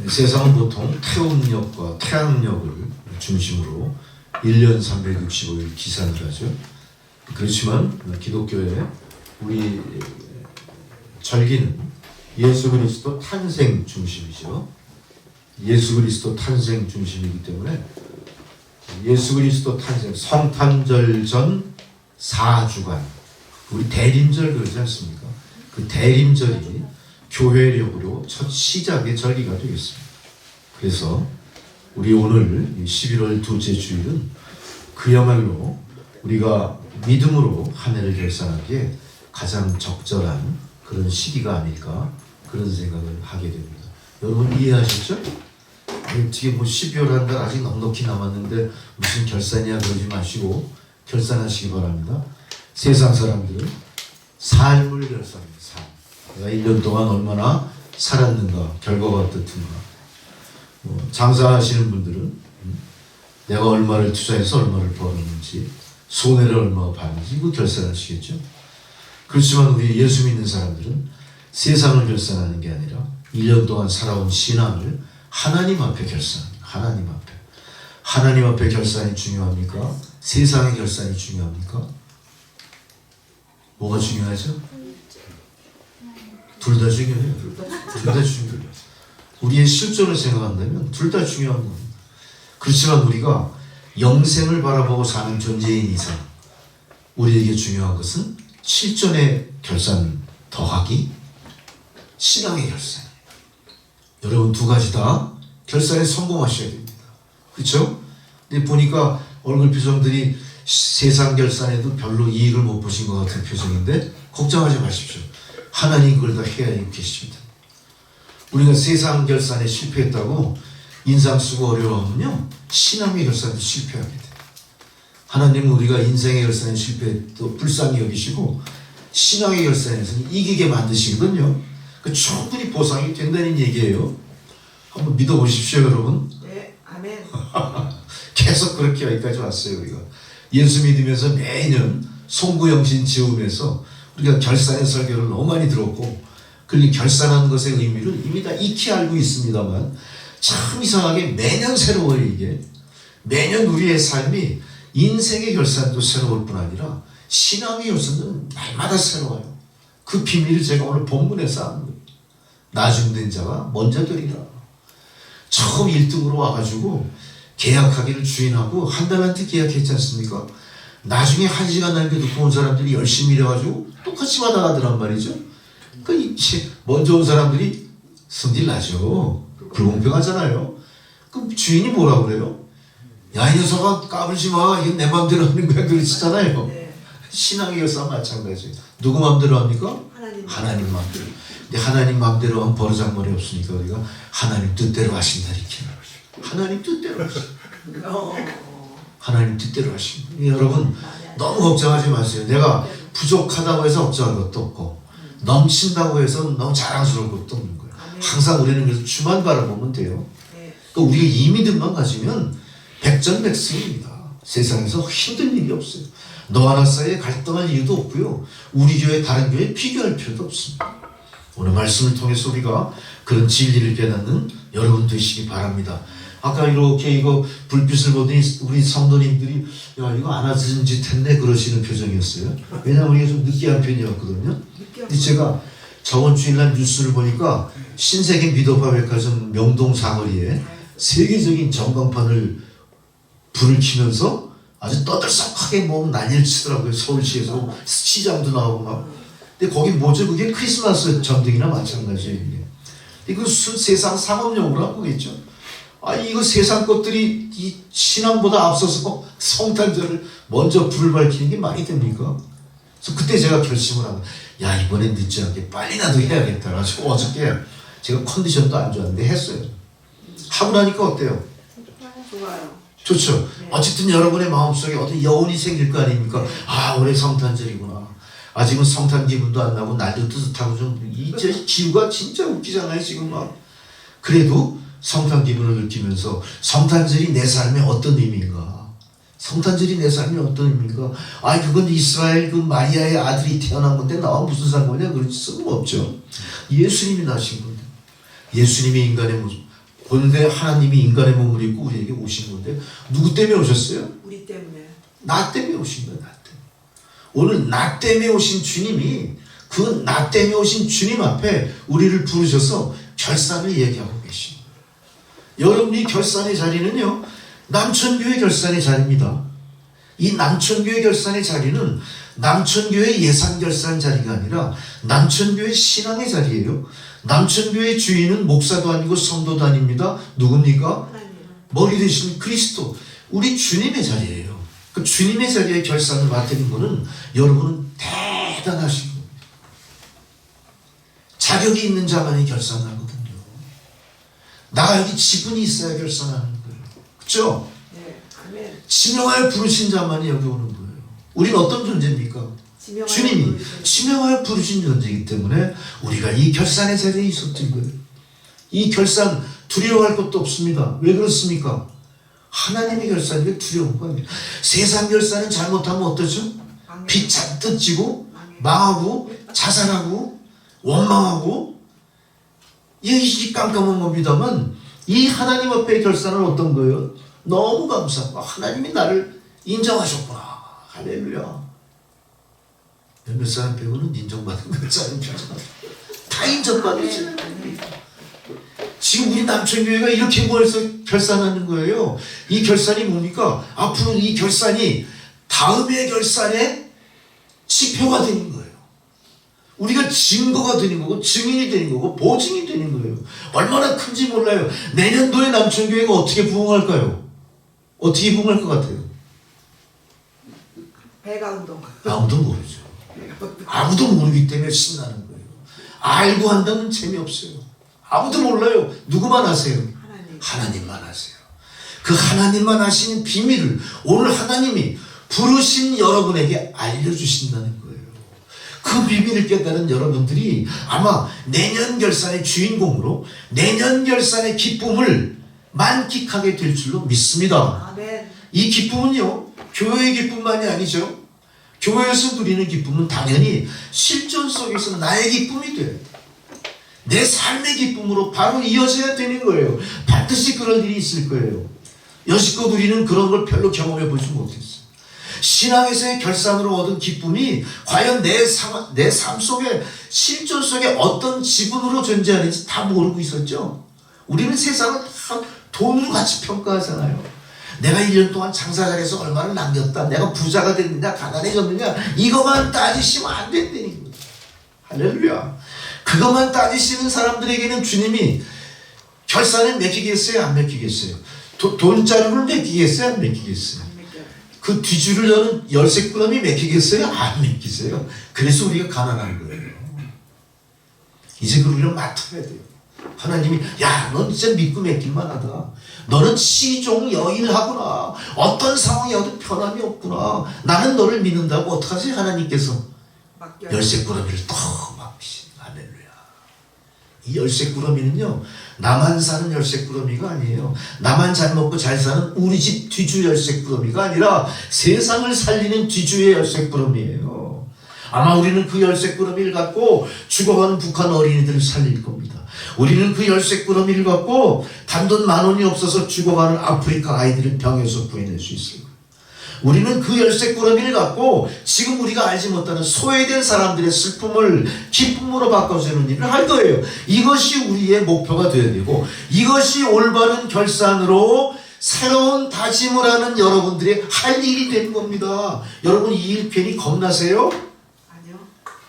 세상은 보통 태음력과 태양력을 중심으로 1년 365일 기산을 하죠. 그렇지만 기독교의 우리 절기는 예수 그리스도 탄생 중심이죠. 예수 그리스도 탄생 중심이기 때문에 예수 그리스도 탄생 성탄절 전 4주간 우리 대림절 그러지 않습니까? 그 대림절이 교회력으로 첫 시작의 절기가 되겠습니다. 그래서 우리 오늘 11월 둘째 주일은 그야말로 우리가 믿음으로 한 해를 결산하기에 가장 적절한 그런 시기가 아닐까 그런 생각을 하게 됩니다. 여러분 이해하셨죠? 어떻게 뭐 12월 한 달 아직 넉넉히 남았는데 무슨 결산이야 그러지 마시고 결산하시기 바랍니다. 세상 사람들은 삶을 결산합니다. 삶. 내가 1년 동안 얼마나 살았는가 결과가 어떻든가. 장사하시는 분들은 내가 얼마를 투자해서 얼마를 벌었는지 손해를 얼마나 봤는지 이거 결산하시겠죠. 그렇지만 우리 예수 믿는 사람들은 세상을 결산하는 게 아니라 1년 동안 살아온 신앙을 하나님 앞에 결산합니다. 하나님 앞에. 하나님 앞에 결산이 중요합니까? 세상의 결산이 중요합니까? 뭐가 중요하죠? 둘 다 중요해요. 둘 다 중요해요. 우리의 실존을 생각한다면 둘 다 중요한 겁니다. 그렇지만 우리가 영생을 바라보고 사는 존재인 이상 우리에게 중요한 것은 실존의 결산 더하기 신앙의 결산. 여러분 두 가지 다 결산에 성공하셔야 됩니다. 그렇죠? 근데 보니까 얼굴 표정들이 세상 결산에도 별로 이익을 못 보신 것 같은 표정인데 걱정하지 마십시오. 하나님 그걸 다 헤아리고 계십니다. 우리가 세상 결산에 실패했다고 인상 쓰고 어려워하면요 신앙의 결산도 실패하게 돼요. 하나님은 우리가 인생의 결산에 실패해도 불쌍히 여기시고 신앙의 결산에서는 이기게 만드시거든요. 그 충분히 보상이 된다는 얘기예요. 한번 믿어보십시오 여러분. 네, 아멘. 계속 그렇게 여기까지 왔어요. 우리가 예수 믿으면서 매년 송구영신 지으면서 우리가 결산의 설교를 너무 많이 들었고 그 결산하는 것의 의미를 이미 다 익히 알고 있습니다만 참 이상하게 매년 새로워요. 이게 매년 우리의 삶이 인생의 결산도 새로울 뿐 아니라 신앙의 결산도 날마다 새로워요. 그 비밀을 제가 오늘 본문에서 하는 거예요. 나중된 자가 먼저 되리라. 처음 1등으로 와가지고 계약하기를 주인하고 한 달 한테 계약했지 않습니까? 나중에 1시간 날개 듣고 온 사람들이 열심히 일해가지고 똑같이 받아가더란 말이죠. 그 먼저 온 사람들이 성질 나죠. 불공평하잖아요. 그럼 주인이 뭐라 그래요? 야, 이 녀석아 까불지 마. 이건 내 맘대로 하는 거야. 그러시잖아요. 네. 신앙의 결산 마찬가지예요. 누구 맘대로 합니까? 하나님 맘대로. 근데 하나님 맘대로 하면 버르장머리 없으니까 우리가 하나님 뜻대로 하신다 이렇게. 하나님 뜻대로 하신다. 하나님 뜻대로 하십니다. 여러분 너무 걱정하지 마세요. 내가 부족하다고 해서 걱정할 것도 없고 넘친다고 해서 너무 자랑스러울 것도 없는 거예요. 항상 우리는 그래서 주만 바라보면 돼요. 그러니까 우리가 이 믿음만 가지면 백전백승입니다. 세상에서 힘든 일이 없어요. 너와 나 사이에 갈등할 이유도 없고요. 우리 교회 다른 교회 비교할 필요도 없습니다. 오늘 말씀을 통해서 우리가 그런 진리를 깨닫는 여러분 되시기 바랍니다. 아까 이렇게 이거 불빛을 보더니 우리 성도님들이 야 이거 안 하던 짓 했네 그러시는 표정이었어요. 왜냐하면 우리가 좀 느끼한 편이었거든요. 근데 제가 저번 주일날 뉴스를 보니까 신세계 미도파 백화점 명동 사거리에 세계적인 전광판을 불을 켜면서 아주 떠들썩하게 뭐 난리를 치더라고요. 서울시에서 시장도 나오고 막. 근데 거기 뭐죠? 그게 크리스마스 전등이나 마찬가지예요. 이거 세상 상업용으로 한 거겠죠. 아 이거 세상 것들이 이 신앙보다 앞서서 성탄절을 먼저 불을 밝히는 게 말이 됩니까? 그래서 그때 제가 결심을 한 거예요. 야 이번엔 늦지 않게 빨리 나도 해야겠다. 그래서 어저께 제가 컨디션도 안 좋았는데 했어요. 하고 나니까 어때요? 좋아요. 좋죠. 어쨌든 여러분의 마음속에 어떤 여운이 생길 거 아닙니까? 아 올해 성탄절이구나. 아직은 성탄 기분도 안 나고 날도 뜨뜻하고 좀 이제 기후가 진짜 웃기잖아요 지금 막. 그래도 성탄 기분을 느끼면서 성탄절이 내 삶에 어떤 의미인가? 성탄절이 내 삶에 어떤 의미인가? 아 그건 이스라엘 그 마리아의 아들이 태어난 건데 나와 무슨 상관이야? 그럴 수는 없죠. 예수님이 나신 건데 예수님이 인간의 모습 본래 하나님이 인간의 몸을 입고 우리에게 오신 건데 누구 때문에 오셨어요? 우리 때문에. 나 때문에 오신 거예요. 나 때문에. 오늘 나 때문에 오신 주님이 그 나 때문에 오신 주님 앞에 우리를 부르셔서 결산을 얘기하고 계신 거예요. 여러분이 결산의 자리는요. 남천교회 결산의 자리입니다. 이 남천교회 결산의 자리는 남천교회 예산 결산 자리가 아니라 남천교회 신앙의 자리예요. 남천교회 주인은 목사도 아니고 성도도 아닙니다. 누굽니까? 머리 대신 그리스도. 우리 주님의 자리예요. 그 주님의 자리에 결산을 맡는 것은 여러분은 대단하신 겁니다. 자격이 있는 자만이 결산하거든요. 나가 여기 지분이 있어야 결산하는 거예요. 그렇죠? 네. 아멘. 지명하여 부르신 자만이 여기 오는 거예요. 우리는 어떤 존재입니까? 주님이 지명하여 부르신 존재이기 때문에 우리가 이 결산의 자리에 있었던 거예요. 이 결산 두려워할 것도 없습니다. 왜 그렇습니까? 하나님의 결산이 두려운 거예요. 세상 결산은 잘못하면 어떠죠? 빚 잔뜩 지고 망하고 자살하고 원망하고 이 깜깜한 겁니다만 이 하나님 앞에 결산은 어떤 거예요? 너무 감사하고 하나님이 나를 인정하셨구나. 할렐루야. 몇몇 사람 빼고는 인정받은 것 사람 다 인정받으시는 겁니다. 지금 우리 남천교회가 이렇게 모여서 결산하는 거예요. 이 결산이 뭡니까? 앞으로 이 결산이 다음의 결산의 지표가 되는 거예요. 우리가 증거가 되는 거고 증인이 되는 거고 보증이 되는 거예요. 얼마나 큰지 몰라요. 내년도에 남천교회가 어떻게 부흥할까요? 어떻게 부흥할 것 같아요? 배가운동. 아무도 모르죠. 아무도 모르기 때문에 신나는 거예요. 알고 한다면 재미없어요. 아무도 몰라요. 누구만 아세요? 하나님만 아세요. 그 하나님만 아시는 비밀을 오늘 하나님이 부르신 여러분에게 알려주신다는 거예요. 그 비밀을 깨달은 여러분들이 아마 내년 결산의 주인공으로 내년 결산의 기쁨을 만끽하게 될 줄로 믿습니다. 아멘. 이 기쁨은요, 교회의 기쁨만이 아니죠. 교회에서 누리는 기쁨은 당연히 실존 속에서 나의 기쁨이 돼요. 내 삶의 기쁨으로 바로 이어져야 되는 거예요. 반드시 그런 일이 있을 거예요. 여지껏 우리는 그런 걸 별로 경험해 보지 못했어요. 신앙에서의 결산으로 얻은 기쁨이 과연 내 삶 속에 실존 속에 어떤 지분으로 존재하는지 다 모르고 있었죠. 우리는 세상을 다 돈으로 같이 평가하잖아요. 내가 1년 동안 장사 잘해서 얼마를 남겼다. 내가 부자가 됐느냐 가난해졌느냐 이것만 따지시면 안 된다는 거예요. 할렐루야. 그것만 따지시는 사람들에게는 주님이 결산을 맡기겠어요? 안 맡기겠어요? 돈자루를 맡기겠어요? 안 맡기겠어요? 그 뒤줄을 여는 열쇠꾸러미 맡기겠어요? 안 맡기세요? 그래서 우리가 가난한 거예요. 이제 그 우리는 맡아야 돼요. 하나님이 야, 넌 진짜 믿고 맡길만 하다. 너는 시종 여인하구나. 어떤 상황이 와도 편함이 없구나. 나는 너를 믿는다고 어떡하지? 하나님께서 열쇠꾸러미를 더 맡기신. 할렐루야. 이 열쇠꾸러미는요, 나만 사는 열쇠꾸러미가 아니에요. 나만 잘 먹고 잘 사는 우리 집 뒤주 열쇠꾸러미가 아니라 세상을 살리는 뒤주의 열쇠꾸러미예요. 아마 우리는 그 열쇠꾸러미를 갖고 죽어가는 북한 어린이들을 살릴 겁니다. 우리는 그 열쇠꾸러미를 갖고 단돈 10,000원이 없어서 죽어가는 아프리카 아이들을 병에서 구해낼 수 있을 거예요. 우리는 그 열쇠꾸러미를 갖고 지금 우리가 알지 못하는 소외된 사람들의 슬픔을 기쁨으로 바꿔주는 일을 할 거예요. 이것이 우리의 목표가 되어야 되고, 이것이 올바른 결산으로 새로운 다짐을 하는 여러분들의 할 일이 되는 겁니다. 여러분, 이 일 괜히 겁나세요? 아니요.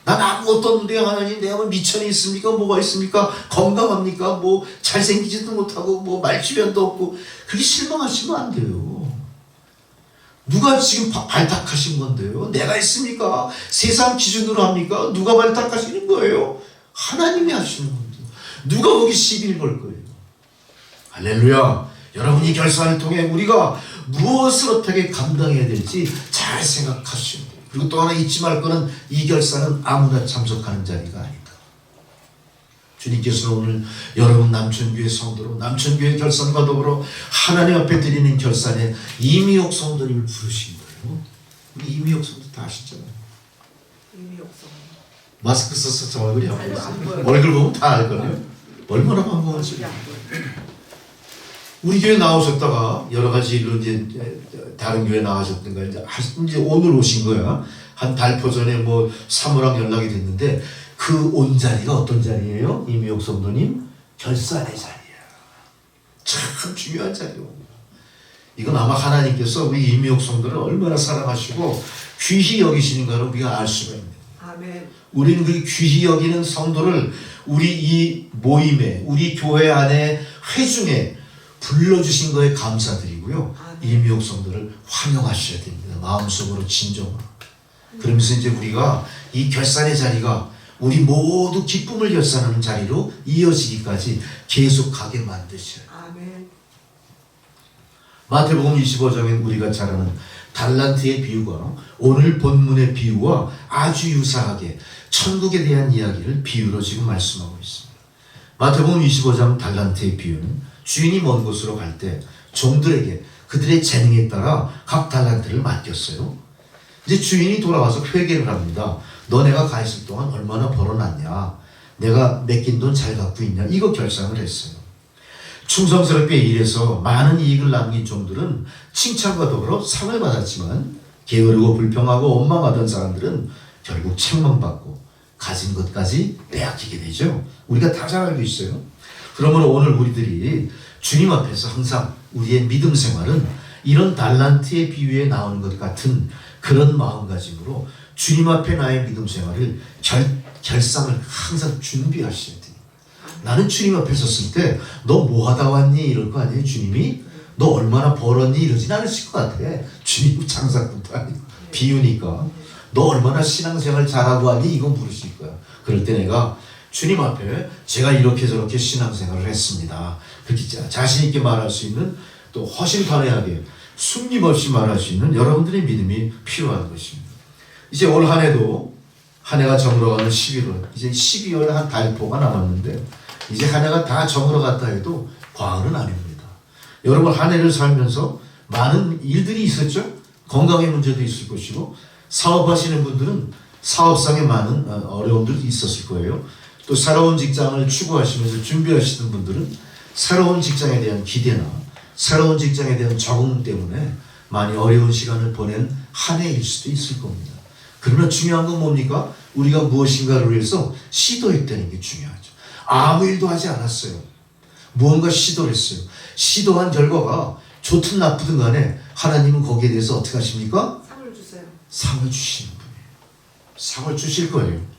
난 아무것도 없는데 하나님, 내가 뭐 미천이 있습니까? 뭐가 있습니까? 건강합니까? 뭐 잘생기지도 못하고 뭐 말주변도 없고. 그렇게 실망하시면 안 돼요. 누가 지금 발탁하신 건데요? 내가 있습니까? 세상 기준으로 합니까? 누가 발탁하시는 거예요? 하나님이 하시는 겁니다. 누가 거기 시비를 걸 거예요? 할렐루야. 여러분, 이 결산을 통해 우리가 무엇을 어떻게 감당해야 될지 잘 생각하시면 돼요. 그리고 또 하나 잊지 말 거는, 이 결산은 아무나 참석하는 자리가 아니다. 주님께서는 오늘 여러분 남천교회 성도로, 남천교회 결산과 더불어 하나님 앞에 드리는 결산에 이미옥 성도님을 부르신 거예요. 이미옥 성도 다 아시잖아요. 마스크 써서 저 얼굴이 안 보여요. 얼굴 보면 다 알거든요. 얼마나 반가워하시죠. 우리 교회 나오셨다가 여러 가지 일로 이제 다른 교회 나가셨던가 이제 오늘 오신 거야. 한 달포 전에 뭐 사모랑 연락이 됐는데, 그 온 자리가 어떤 자리예요? 이미옥 성도님 결산의 자리야. 참 중요한 자리요. 이건 아마 하나님께서 우리 이미옥 성도를 얼마나 사랑하시고 귀히 여기시는가를 우리가 알 수가 있는 거예요. 아멘. 우리는 그 귀히 여기는 성도를 우리 이 모임에, 우리 교회 안에 회중에 불러주신 거에 감사드리고요. 이미옥 성도를 환영하셔야 됩니다. 마음속으로 진정으로. 그러면서 이제 우리가 이 결산의 자리가 우리 모두 기쁨을 결산하는 자리로 이어지기까지 계속 가게 만드셔요. 아멘. 마태복음 25장에 우리가 잘 아는 달란트의 비유가 오늘 본문의 비유와 아주 유사하게 천국에 대한 이야기를 비유로 지금 말씀하고 있습니다. 마태복음 25장 달란트의 비유는 주인이 먼 곳으로 갈 때 종들에게 그들의 재능에 따라 각 달란트를 맡겼어요. 이제 주인이 돌아와서 회개를 합니다. 너네가 가 있을 동안 얼마나 벌어놨냐? 내가 맡긴 돈 잘 갖고 있냐? 이거 결산을 했어요. 충성스럽게 일해서 많은 이익을 남긴 종들은 칭찬과 더불어 상을 받았지만, 게으르고 불평하고 원망하던 사람들은 결국 책망받고 가진 것까지 빼앗기게 되죠. 우리가 다 잘 알고 있어요. 그러므로 오늘 우리들이 주님 앞에서 항상 우리의 믿음 생활은 이런 달란트의 비유에 나오는 것 같은 그런 마음가짐으로 주님 앞에 나의 믿음 생활을 결상을 항상 준비하셔야 돼요. 나는 주님 앞에 섰을 때 너 뭐 하다 왔니? 이럴 거 아니에요. 주님이 너 얼마나 벌었니? 이러진 않으실 것 같아. 주님 장사꾼도 아니고 비유니까 너 얼마나 신앙생활 잘하고 왔니? 이건 물으실 거야. 그럴 때 내가 주님 앞에 제가 이렇게 저렇게 신앙생활을 했습니다. 그렇게 자신 있게 말할 수 있는, 또 허심탄회하게 숨김없이 말할 수 있는 여러분들의 믿음이 필요한 것입니다. 이제 올 한 해도, 한 해가 저물어가는 11월, 이제 12월 한 달포가 남았는데, 이제 한 해가 다 저물어갔다 해도 과언은 아닙니다. 여러분, 한 해를 살면서 많은 일들이 있었죠. 건강의 문제도 있을 것이고, 사업하시는 분들은 사업상에 많은 어려움들이 있었을 거예요. 또 새로운 직장을 추구하시면서 준비하시는 분들은 새로운 직장에 대한 기대나 새로운 직장에 대한 적응 때문에 많이 어려운 시간을 보낸 한 해일 수도 있을 겁니다. 그러나 중요한 건 뭡니까? 우리가 무엇인가를 위해서 시도했다는 게 중요하죠. 아무 일도 하지 않았어요. 무언가 시도를 했어요. 시도한 결과가 좋든 나쁘든 간에 하나님은 거기에 대해서 어떻게 하십니까? 상을 주세요. 상을 주시는 분이에요. 상을 주실 거예요.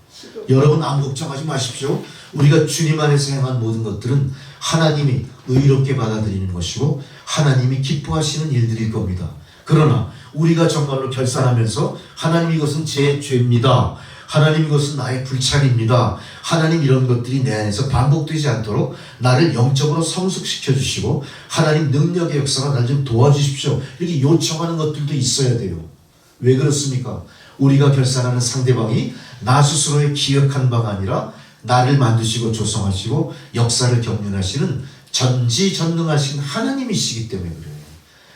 여러분 아무 걱정하지 마십시오. 우리가 주님 안에서 행한 모든 것들은 하나님이 의롭게 받아들이는 것이고 하나님이 기뻐하시는 일들일 겁니다. 그러나 우리가 정말로 결산하면서 하나님 이것은 제 죄입니다. 하나님 이것은 나의 불찰입니다. 하나님 이런 것들이 내 안에서 반복되지 않도록 나를 영적으로 성숙시켜 주시고 하나님 능력의 역사가 날 좀 도와주십시오. 이렇게 요청하는 것들도 있어야 돼요. 왜 그렇습니까? 우리가 결산하는 상대방이 나 스스로의 기억한 바가 아니라 나를 만드시고 조성하시고 역사를 경륜하시는 전지전능하신 하나님이시기 때문에 그래요.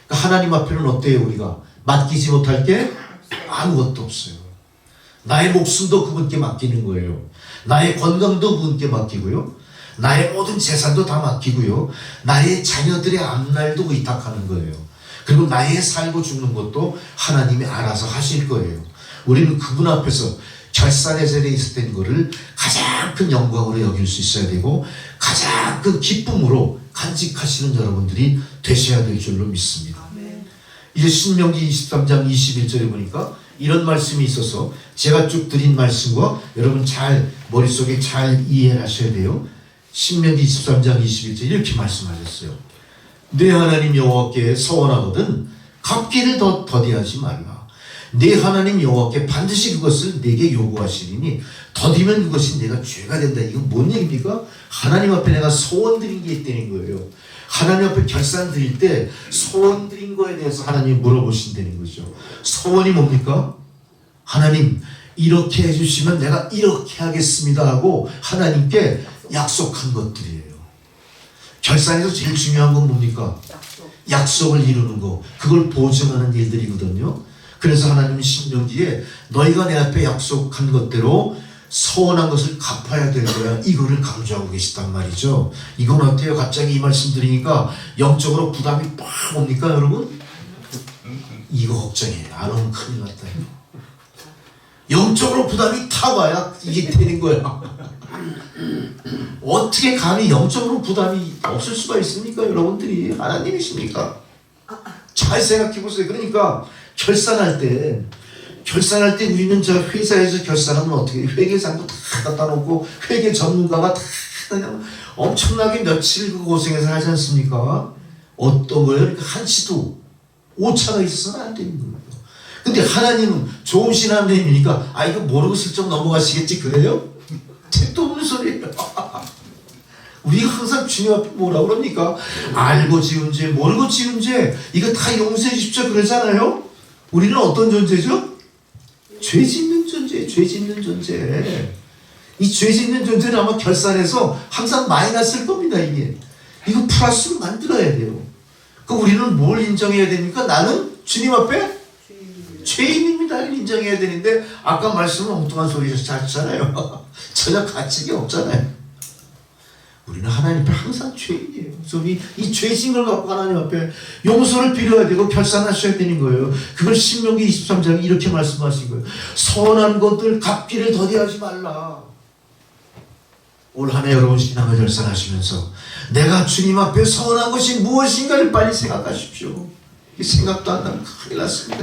그러니까 하나님 앞에는 어때요? 우리가 맡기지 못할 게 아무것도 없어요. 나의 목숨도 그분께 맡기는 거예요. 나의 건강도 그분께 맡기고요. 나의 모든 재산도 다 맡기고요. 나의 자녀들의 앞날도 의탁하는 거예요. 그리고 나의 살고 죽는 것도 하나님이 알아서 하실 거예요. 우리는 그분 앞에서 결산의 자리에 있을 땐 거를 가장 큰 영광으로 여길 수 있어야 되고 가장 큰 기쁨으로 간직하시는 여러분들이 되셔야 될 줄로 믿습니다. 이제 신명기 23장 21절에 보니까 이런 말씀이 있어서 제가 쭉 드린 말씀과 여러분 잘 머릿속에 잘 이해하셔야 돼요. 신명기 23장 21절 이렇게 말씀하셨어요. 내 하나님 여호와께 서원하거든 갚기를 더디하지 말라. 내 하나님 여호와께 반드시 그것을 내게 요구하시리니 더디면 그것이 내가 죄가 된다. 이건 뭔 얘기입니까? 하나님 앞에 내가 소원 드린 게 있다는 거예요. 하나님 앞에 결산 드릴 때 소원 드린 거에 대해서 하나님이 물어보신다는 거죠. 소원이 뭡니까? 하나님 이렇게 해주시면 내가 이렇게 하겠습니다 하고 하나님께 약속한 것들이에요. 결산에서 제일 중요한 건 뭡니까? 약속을 이루는 거. 그걸 보증하는 일들이거든요. 그래서 하나님은 신명기에 너희가 내 앞에 약속한 것대로 서원한 것을 갚아야 될 거야. 이거를 강조하고 계시단 말이죠. 이건 어때요? 갑자기 이 말씀 드리니까 영적으로 부담이 빡 옵니까 여러분? 이거 걱정이에요. 안 오면 큰일 났다. 영적으로 부담이 탁 와야 이게 되는 거야. 어떻게 감히 영적으로 부담이 없을 수가 있습니까? 여러분들이 하나님이십니까? 잘 생각해 보세요. 그러니까 결산할 때 우리는 저 회사에서 결산하면 어떻게 회계상도 다 갖다 놓고 회계 전문가가 다 그냥 엄청나게 며칠 그 고생해서 하지 않습니까? 어떤 거예요? 한치도 오차가 있어서는 안 되는 거예요. 근데 하나님은 좋으신 하나님이니까 이거 모르고 슬쩍 넘어가시겠지 그래요? 택도 없는 소리예요. 우리가 항상 주님 앞에 뭐라 그럽니까? 알고 지은 죄, 모르고 지은 죄 이거 다 용서해 주십시오 그러잖아요. 우리는 어떤 존재죠? 죄 짓는 존재, 죄 짓는 존재. 이 죄 짓는 존재는 아마 결산해서 항상 마이너스일 겁니다. 이거 플러스로 만들어야 돼요. 그럼 우리는 뭘 인정해야 됩니까? 나는 주님 앞에 죄인입니다. 인정해야 되는데 아까 말씀은 엉뚱한 소리 하셨잖아요. 전혀 가치가 없잖아요. 우리는 하나님 앞에 항상 죄인이에요. 그래서 이 죄진 걸 갖고 하나님 앞에 용서를 빌어야 되고 결산하셔야 되는 거예요. 그걸 신명기 23장에 이렇게 말씀하신 거예요. 선한 것들 갚기를 더디하지 말라. 올 한 해 여러분 신앙을 결산하시면서 내가 주님 앞에 선한 것이 무엇인가를 빨리 생각하십시오. 이 생각도 안 나면 큰일 났습니다.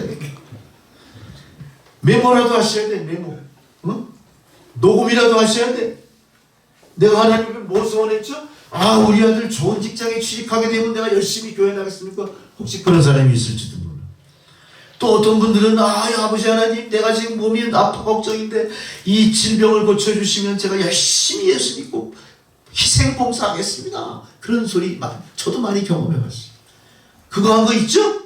메모라도 하셔야 돼. 메모. 응? 녹음이라도 하셔야 돼. 내가 하나님께 뭐 소원했죠? 우리 아들 좋은 직장에 취직하게 되면 내가 열심히 교회 나가겠습니까? 혹시 그런 사람이 있을지도 몰라. 또 어떤 분들은 아버지 하나님 내가 지금 몸이 아파 걱정인데 이 질병을 고쳐주시면 제가 열심히 예수 믿고 희생봉사하겠습니다. 그런 소리 저도 많이 경험해봤어요. 그거 한 거 있죠?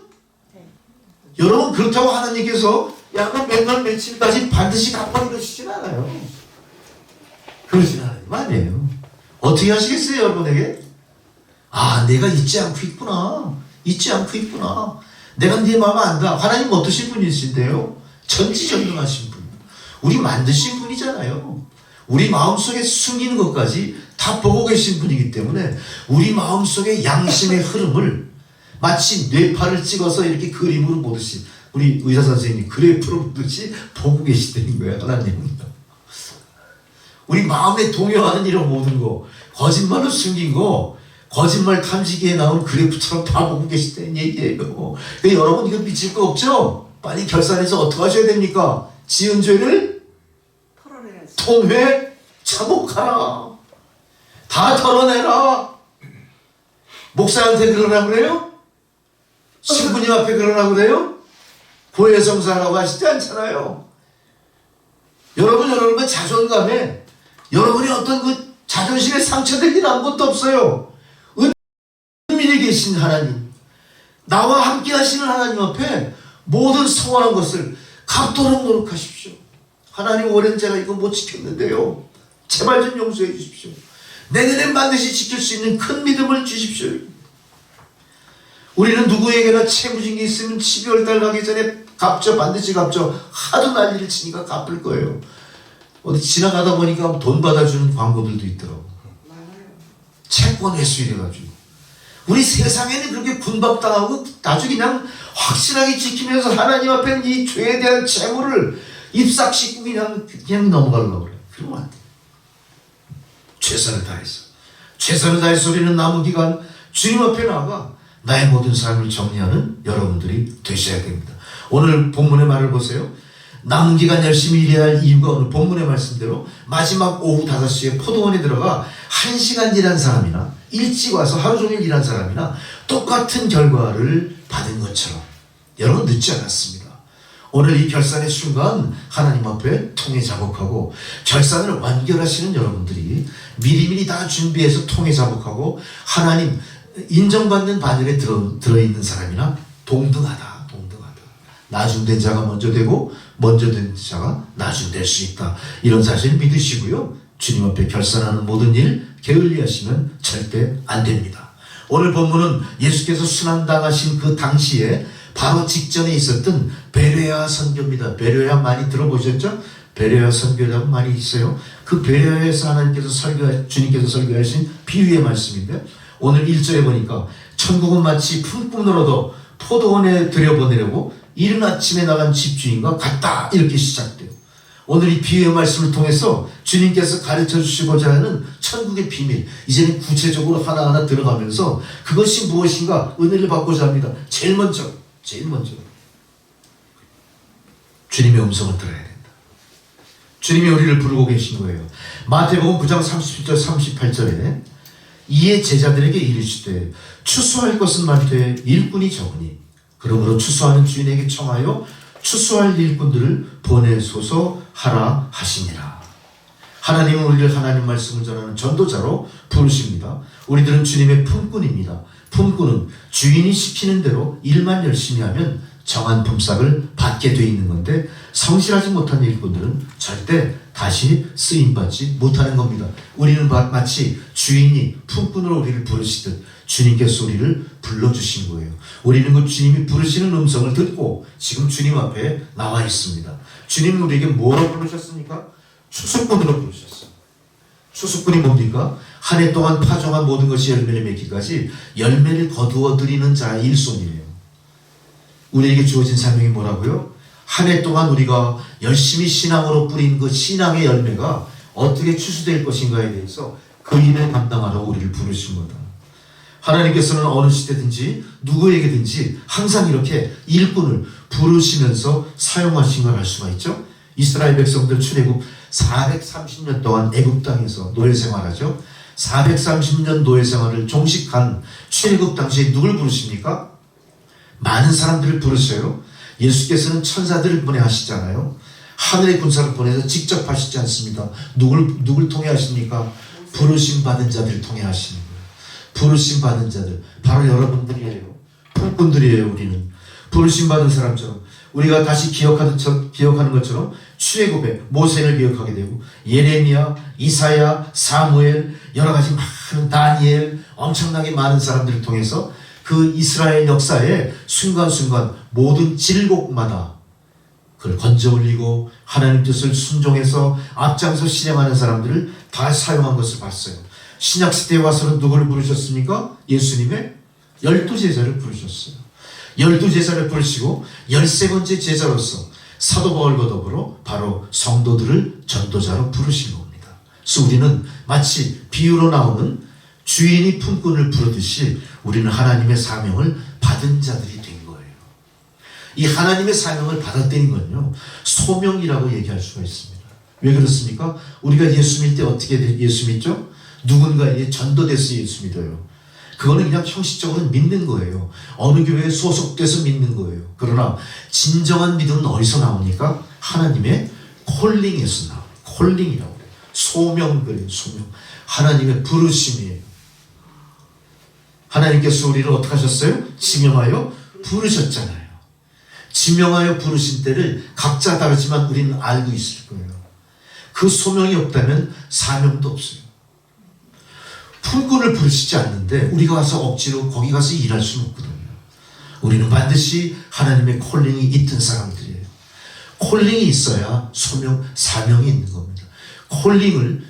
여러분 그렇다고 하나님께서 그 몇날 며칠까지 반드시 갚아 이러시진 않아요. 그러진 않아요. 아니에요. 어떻게 하시겠어요 여러분에게? 내가 잊지 않고 있구나. 내가 네 마음 안다. 하나님 어떠신 분이신데요? 전지전능하신 분. 우리 만드신 분이잖아요. 우리 마음속에 숨기는 것까지 다 보고 계신 분이기 때문에 우리 마음속에 양심의 흐름을 마치 뇌파를 찍어서 이렇게 그림으로 보듯이 우리 의사 선생님이 그래프로 보듯이 보고 계시다는 거예요. 하나님은. 우리 마음에 동요하는 이런 모든 거, 거짓말로 숨긴 거, 거짓말 탐지기에 나온 그래프처럼 다 보고 계시다는 얘기예요. 근데 여러분 이거 미칠 거 없죠? 빨리 결산해서 어떻게 하셔야 됩니까? 지은 죄를 통회 참혹하라. 다 털어내라. 목사한테 그러라 그래요? 신부님 앞에 그러라 그래요? 고해성사라고 하시지 않잖아요. 여러분의 자존감에 여러분이 어떤 그 자존심에 상처될 일 아무것도 없어요. 은밀히 계신 하나님, 나와 함께 하시는 하나님 앞에 모든 성원한 것을 갚도록 노력하십시오. 하나님 올해는 제가 이거 못 지켰는데요. 제발 좀 용서해 주십시오. 내년엔 반드시 지킬 수 있는 큰 믿음을 주십시오. 우리는 누구에게나 채무진 게 있으면 12월 달 가기 전에 갚죠. 반드시 갚죠. 하도 난리를 치니까 갚을 거예요. 어디 지나가다 보니까 돈 받아주는 광고들도 있더라고. 채권 회수 이래가지고. 우리 세상에는 그렇게 군밥당하고 아주 그냥 확실하게 지키면서 하나님 앞에 이 죄에 대한 채무를 입싹 씻고 그냥 넘어가려고 그래. 그러면 안 돼. 최선을 다해서. 최선을 다해서 우리는 남은 기간 주님 앞에 나가 나의 모든 삶을 정리하는 여러분들이 되셔야 됩니다. 오늘 본문의 말을 보세요. 남은 기간 열심히 일해야 할 이유가 오늘 본문의 말씀대로 마지막 오후 5시에 포도원에 들어가 1시간 일한 사람이나 일찍 와서 하루 종일 일한 사람이나 똑같은 결과를 받은 것처럼 여러분 늦지 않았습니다. 오늘 이 결산의 순간 하나님 앞에 통해 자복하고 결산을 완결하시는 여러분들이 미리미리 다 준비해서 통해 자복하고 하나님 인정받는 반열에 들어있는 사람이나 동등하다. 나중된 자가 먼저 되고 먼저 된 자가 나중될 수 있다. 이런 사실을 믿으시고요. 주님 앞에 결산하는 모든 일 게을리하시면 절대 안 됩니다. 오늘 본문은 예수께서 순환당하신 그 당시에 바로 직전에 있었던 베레아 선교입니다. 베레아 많이 들어보셨죠? 베레아 선교라고 많이 있어요. 그 베레아에서 하나님께서 주님께서 설교하신 비유의 말씀인데 오늘 1절에 보니까 천국은 마치 품꾼을 얻어 포도원에 들여보내려고 이른 아침에 나간 집주인과 같다 이렇게 시작돼요. 오늘 이 비유의 말씀을 통해서 주님께서 가르쳐 주시고자 하는 천국의 비밀 이제는 구체적으로 하나하나 들어가면서 그것이 무엇인가 은혜를 받고자 합니다. 제일 먼저 주님의 음성을 들어야 된다. 주님이 우리를 부르고 계신 거예요. 마태복음 9장 37절 38절에 이에 제자들에게 이르시되 추수할 것은 많되 일꾼이 적으니 그러므로 추수하는 주인에게 청하여 추수할 일꾼들을 보내소서 하라 하시니라. 하나님은 우리를 하나님 말씀을 전하는 전도자로 부르십니다. 우리들은 주님의 품꾼입니다. 품꾼은 주인이 시키는 대로 일만 열심히 하면 정한 품삯을 받게 돼 있는 건데 성실하지 못한 일꾼들은 절대 다시 쓰임받지 못하는 겁니다. 우리는 마치 주인이 품꾼으로 우리를 부르시듯 주님께서 우리를 불러주신 거예요. 우리는 그 주님이 부르시는 음성을 듣고 지금 주님 앞에 나와 있습니다. 주님은 우리에게 뭐로 부르셨습니까? 추수꾼으로 부르셨어요. 추수꾼이 뭡니까? 한 해 동안 파종한 모든 것이 열매를 맺기까지 열매를 거두어 드리는 자의 일손이에요. 우리에게 주어진 사명이 뭐라고요? 한 해 동안 우리가 열심히 신앙으로 뿌린 그 신앙의 열매가 어떻게 추수될 것인가에 대해서 그 일을 감당하러 우리를 부르신 거다. 하나님께서는 어느 시대든지 누구에게든지 항상 이렇게 일꾼을 부르시면서 사용하신 걸 알 수가 있죠. 이스라엘 백성들 출애굽 430년 동안 애굽 땅에서 노예 생활하죠. 430년 노예 생활을 종식한 출애굽 당시에 누굴 부르십니까? 많은 사람들을 부르셔요. 예수께서는 천사들을 보내하시잖아요. 하늘의 군사를 보내서 직접 하시지 않습니다. 누굴 통해 하십니까? 부르심 받은 자들을 통해 하시는 거예요. 부르심 받은 자들, 바로 여러분들이에요. 품꾼들이에요. 우리는 부르심 받은 사람처럼 우리가 다시 기억하는 것처럼 출애굽에 모세를 기억하게 되고 예레미야, 이사야, 사무엘, 여러 가지 많은 다니엘, 엄청나게 많은 사람들을 통해서 그 이스라엘 역사의 순간순간 모든 질곡마다 그걸 건져 올리고 하나님 뜻을 순종해서 앞장서 실행하는 사람들을 다 사용한 것을 봤어요. 신약시대에 와서는 누구를 부르셨습니까? 예수님의 12제자를 부르셨어요. 12제자를 부르시고 13번째 제자로서 사도 바울과 더불어 바로 성도들을 전도자로 부르신 겁니다. 그래서 우리는 마치 비유로 나오는 주인이 품꾼을 부르듯이 우리는 하나님의 사명을 받은 자들이 된 거예요. 이 하나님의 사명을 받았다는 건요, 소명이라고 얘기할 수가 있습니다. 왜 그렇습니까? 우리가 예수 믿을 때 어떻게 예수 믿죠? 누군가에게 전도돼서 예수 믿어요. 그거는 그냥 형식적으로 믿는 거예요. 어느 교회에 소속돼서 믿는 거예요. 그러나 진정한 믿음은 어디서 나오니까? 하나님의 콜링에서 나와요. 콜링이라고 그래요. 소명 그래요. 소명. 하나님의 부르심이에요. 하나님께서 우리를 어떻게 하셨어요? 지명하여 부르셨잖아요. 지명하여 부르신 때를 각자 다르지만 우리는 알고 있을 거예요. 그 소명이 없다면 사명도 없어요. 품꾼을 부르시지 않는데 우리가 가서 억지로 거기 가서 일할 수는 없거든요. 우리는 반드시 하나님의 콜링이 있던 사람들이에요. 콜링이 있어야 사명이 있는 겁니다. 콜링을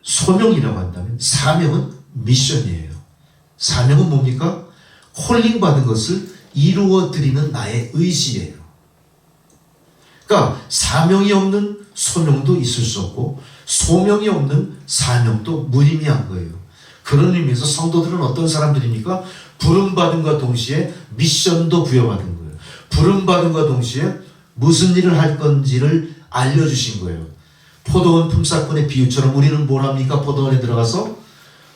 소명이라고 한다면 사명은 미션이에요. 사명은 뭡니까? 콜링 받은 것을 이루어드리는 나의 의지예요. 그러니까 사명이 없는 소명도 있을 수 없고 소명이 없는 사명도 무의미한 거예요. 그런 의미에서 성도들은 어떤 사람들입니까? 부름받은과 동시에 미션도 부여받은 거예요. 부름받은과 동시에 무슨 일을 할 건지를 알려주신 거예요. 포도원 품삯꾼의 비유처럼 우리는 뭘 합니까? 포도원에 들어가서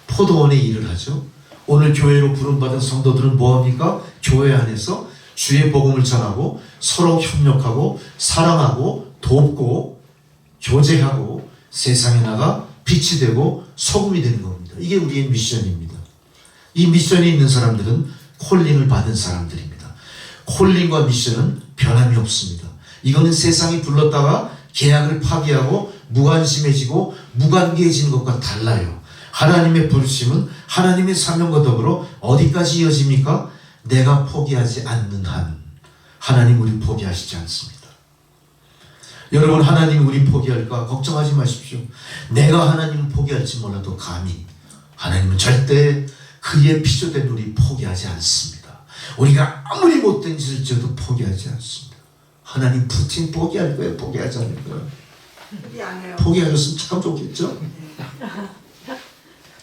포도원의 일을 하죠. 오늘 교회로 부름받은 성도들은 뭐 합니까? 교회 안에서 주의 복음을 전하고 서로 협력하고 사랑하고 돕고 교제하고 세상에 나가 빛이 되고 소금이 되는 겁니다. 이게 우리의 미션입니다. 이 미션이 있는 사람들은 콜링을 받은 사람들입니다. 콜링과 미션은 변함이 없습니다. 이거는 세상이 불렀다가 계약을 파기하고 무관심해지고 무관계해지는 것과 달라요. 하나님의 부르심은 하나님의 사명과 더불어 어디까지 이어집니까? 내가 포기하지 않는 한 하나님 우리 포기하시지 않습니다. 여러분, 하나님 우리 포기할까 걱정하지 마십시오. 내가 하나님을 포기할지 몰라도 감히 하나님은 절대 그의 피조된 우리 포기하지 않습니다. 우리가 아무리 못된 짓을 지어도 포기하지 않습니다. 하나님 푸틴 포기할 거예요? 포기하지 않을 거예요? 포기하셨으면 참 좋겠죠?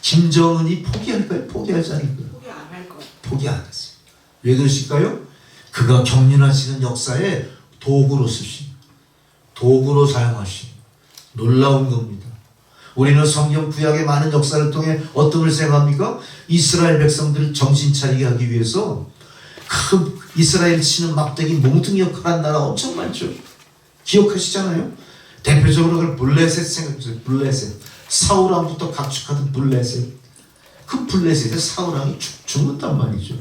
김정은이 포기할 거예요? 포기하지 않을 거예요? 포기 안 할 거예요. 포기 안 했어요. 왜 그러실까요? 그가 경륜하시는 역사에 도구로 쓰십니다. 도구로 사용하십니다. 놀라운 겁니다. 우리는 성경 구약의 많은 역사를 통해 어떤 걸 생각합니까? 이스라엘 백성들을 정신 차리게 하기 위해서 그 이스라엘 치는 막대기 몽둥이 역할한 나라 엄청 많죠. 기억하시잖아요. 대표적으로 그 블레셋 생각해보세요. 블레셋. 사울왕부터 각축하던 블레셋. 그 블레셋에 사울왕이 죽는단 말이죠.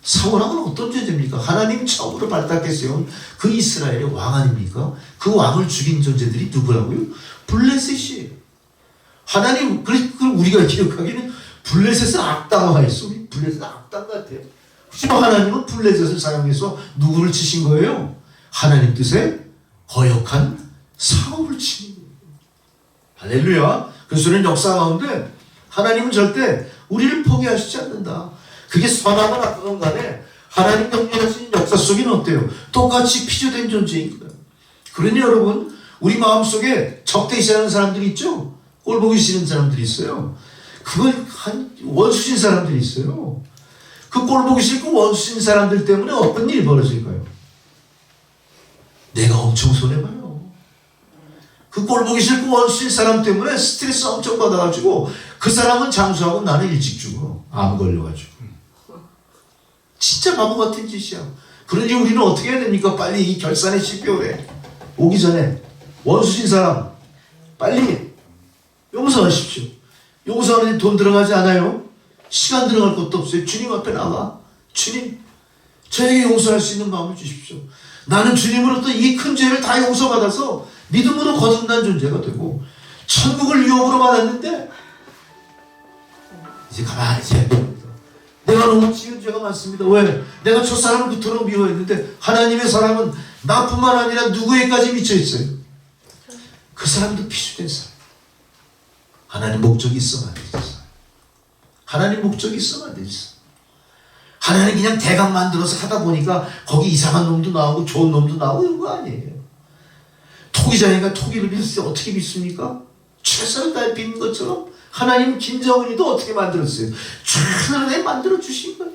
사울왕은 어떤 존재입니까? 하나님 처음으로 발탁해 세운 그 이스라엘의 왕 아닙니까? 그 왕을 죽인 존재들이 누구라고요? 블레셋이에요. 하나님, 그걸 우리가 기억하기는 블레셋은 악당화했어. 블레셋은 악당 같아요. 하지만 하나님은 블레셋을 사용해서 누구를 치신 거예요? 하나님 뜻에 거역한 사울을 치는 거예요. 할렐루야. 그래서 우리는 역사 가운데 하나님은 절대 우리를 포기하시지 않는다. 그게 선하건 악하건 간에 하나님 경륜하신 역사 속에는 어때요? 똑같이 피조된 존재인 거예요. 그러니 여러분, 우리 마음속에 적대시하는 사람들이 있죠? 꼴보기 싫은 사람들이 있어요. 그건 한 원수신 사람들이 있어요. 그 꼴보기 싫고 원수신 사람들 때문에 어떤 일이 벌어질까요? 내가 엄청 손해봐요. 그 꼴보기 싫고 원수신 사람 때문에 스트레스 엄청 받아가지고 그 사람은 장수하고 나는 일찍 죽어. 암 걸려가지고. 진짜 바보 같은 짓이야. 그러니 우리는 어떻게 해야 됩니까? 빨리 이 결산의 12월에 오기 전에 원수신 사람 빨리 용서하십시오. 용서하는 돈 들어가지 않아요. 시간 들어갈 것도 없어요. 주님 앞에 나가. 주님, 저에게 용서할 수 있는 마음을 주십시오. 나는 주님으로부터 이 큰 죄를 다 용서받아서 믿음으로 거듭난 존재가 되고 천국을 유업으로 받았는데 이제 가만히 있어야 됩니다. 내가 너무 지은 죄가 많습니다. 왜? 내가 첫사람을 그토록 미워했는데 하나님의 사랑은 나뿐만 아니라 누구에까지 미쳐있어요. 그 사람도 피조된 사람. 하나님 목적이 있으면 안 되지. 하나님 목적이 있으면 안 되지. 하나님 그냥 대강 만들어서 하다 보니까 거기 이상한 놈도 나오고 좋은 놈도 나오고 이런 거 아니에요. 토기장애가 토기를 믿을 때 어떻게 믿습니까? 최선을 다해 믿는 것처럼 하나님 김정은이도 어떻게 만들었어요? 최선을 다해 만들어주신 거예요.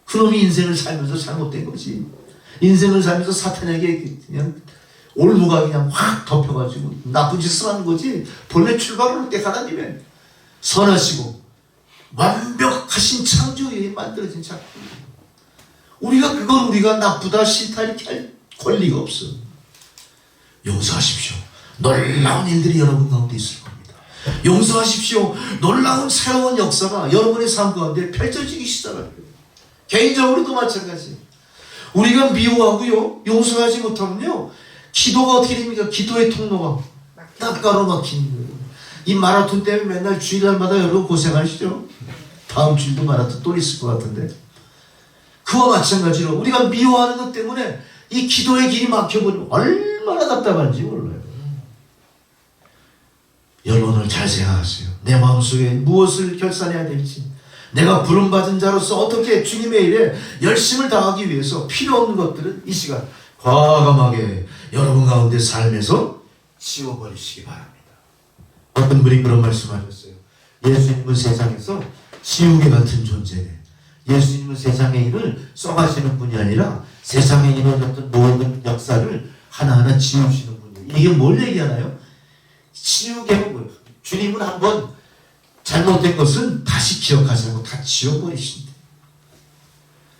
그놈이 인생을 살면서 잘못된 거지. 인생을 살면서 사탄에게 그냥 올무가 그냥 확 덮여가지고 나쁜 짓을 하는 거지. 본래 출발을 할 때 하나님의 선하시고 완벽하신 창조에 만들어진 작품이에요. 우리가 나쁘다 싫다 이렇게 할 권리가 없어. 용서하십시오. 놀라운 일들이 여러분 가운데 있을 겁니다. 용서하십시오. 놀라운 새로운 역사가 여러분의 삶 가운데 펼쳐지기 시작할 거예요. 개인적으로도 마찬가지. 우리가 미워하고요, 용서하지 못하면요, 기도가 어떻게 됩니까? 기도의 통로가 딱 가로막히는 거예요. 이 마라톤 때문에 맨날 주일날마다 여러분 고생하시죠? 다음 주일도 마라톤 또 있을 것 같은데, 그와 마찬가지로 우리가 미워하는 것 때문에 이 기도의 길이 막혀버리면 얼마나 답답한지 몰라요. 여러분 오늘 잘 생각하세요. 내 마음속에 무엇을 결산해야 될지, 내가 부름받은 자로서 어떻게 주님의 일에 열심을 다하기 위해서 필요 없는 것들은 이 시간 과감하게 여러분 가운데 삶에서 지워버리시기 바랍니다. 어떤 분이 그런 말씀하셨어요. 예수님은 세상에서 지우개 같은 존재네. 예수님은 세상의 일을 써가시는 분이 아니라 세상에 일어났던 모든 역사를 하나하나 지우시는 분이에요. 이게 뭘 얘기하나요? 지우개는 뭐예요? 주님은 한번 잘못된 것은 다시 기억하지 않고 다 지워버리신대.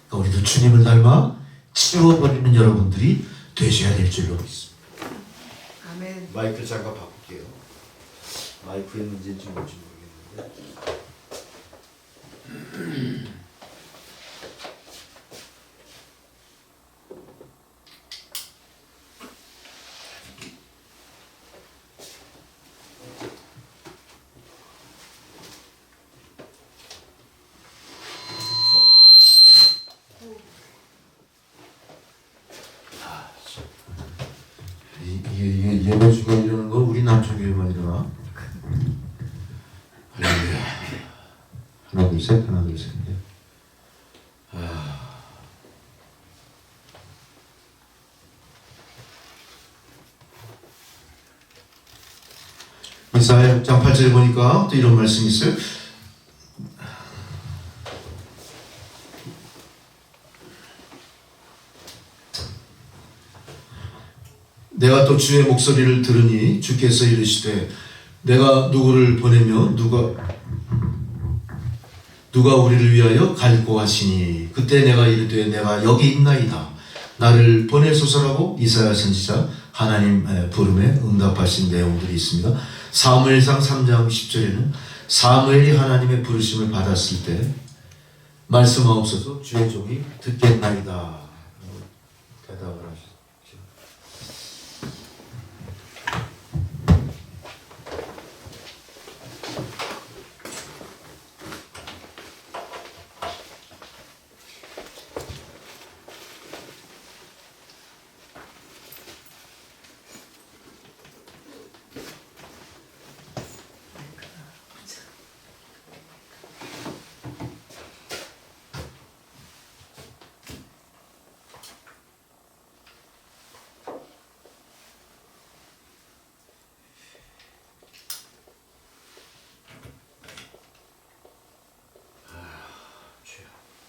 그러니까 우리도 주님을 닮아 지워버리는 여러분들이 되셔야 될 줄로 믿습니다. 아멘. 마이크를 잠깐 바꿀게요. 마이크의 문제인지 뭔지 모르겠는데. 이게 예배 중에 이러는 거 우리 남편교회만 일어나? 할렐루야. 하나 둘 셋, 하나 둘 셋. 이사야 6장 8절에 보니까 또 이런 말씀이 있어요. 내가 또 주의 목소리를 들으니 주께서 이르시되 내가 누구를 보내며 누가 우리를 위하여 갈고 하시니 그때 내가 이르되 내가 여기 있나이다 나를 보내소서라고 이사야 선지자 하나님 부름에 응답하신 내용들이 있습니다. 사무엘상 3장 10절에는 사무엘이 하나님의 부르심을 받았을 때 말씀하옵소서 주의 종이 듣겠나이다 대답을 하셨습니다.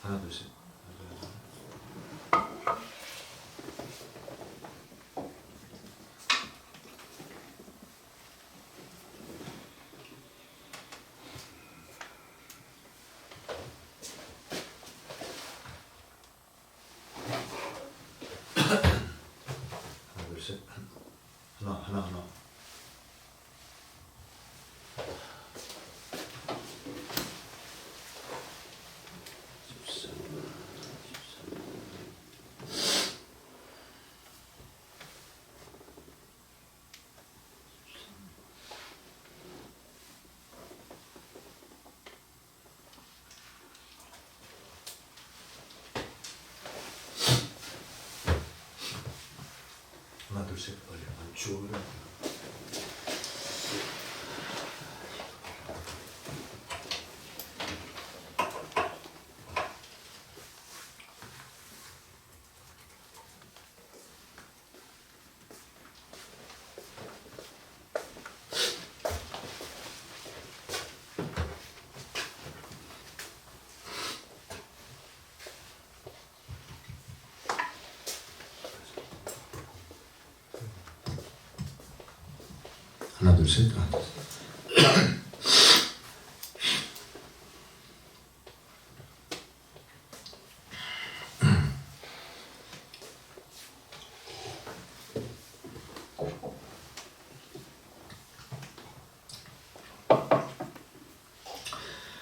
하나 둘 셋. 하나 둘 셋. 하나. 하나 둘 셋. 주오면 하나 둘 셋.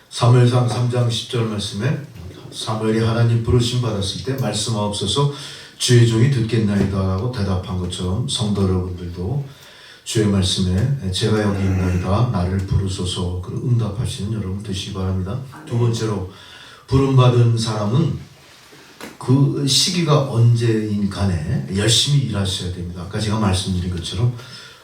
사무엘상 3장 10절 말씀에 사무엘이 하나님 부르심 받았을 때 말씀하옵소서 주의 종이 듣겠나이다 하고 대답한 것처럼 성도 여러분들도 주의 말씀에 제가 여기 있나이다 나를 부르소서 그 응답하시는 여러분 되시기 바랍니다. 두 번째로 부름받은 사람은 그 시기가 언제인 간에 열심히 일하셔야 됩니다. 아까 제가 말씀드린 것처럼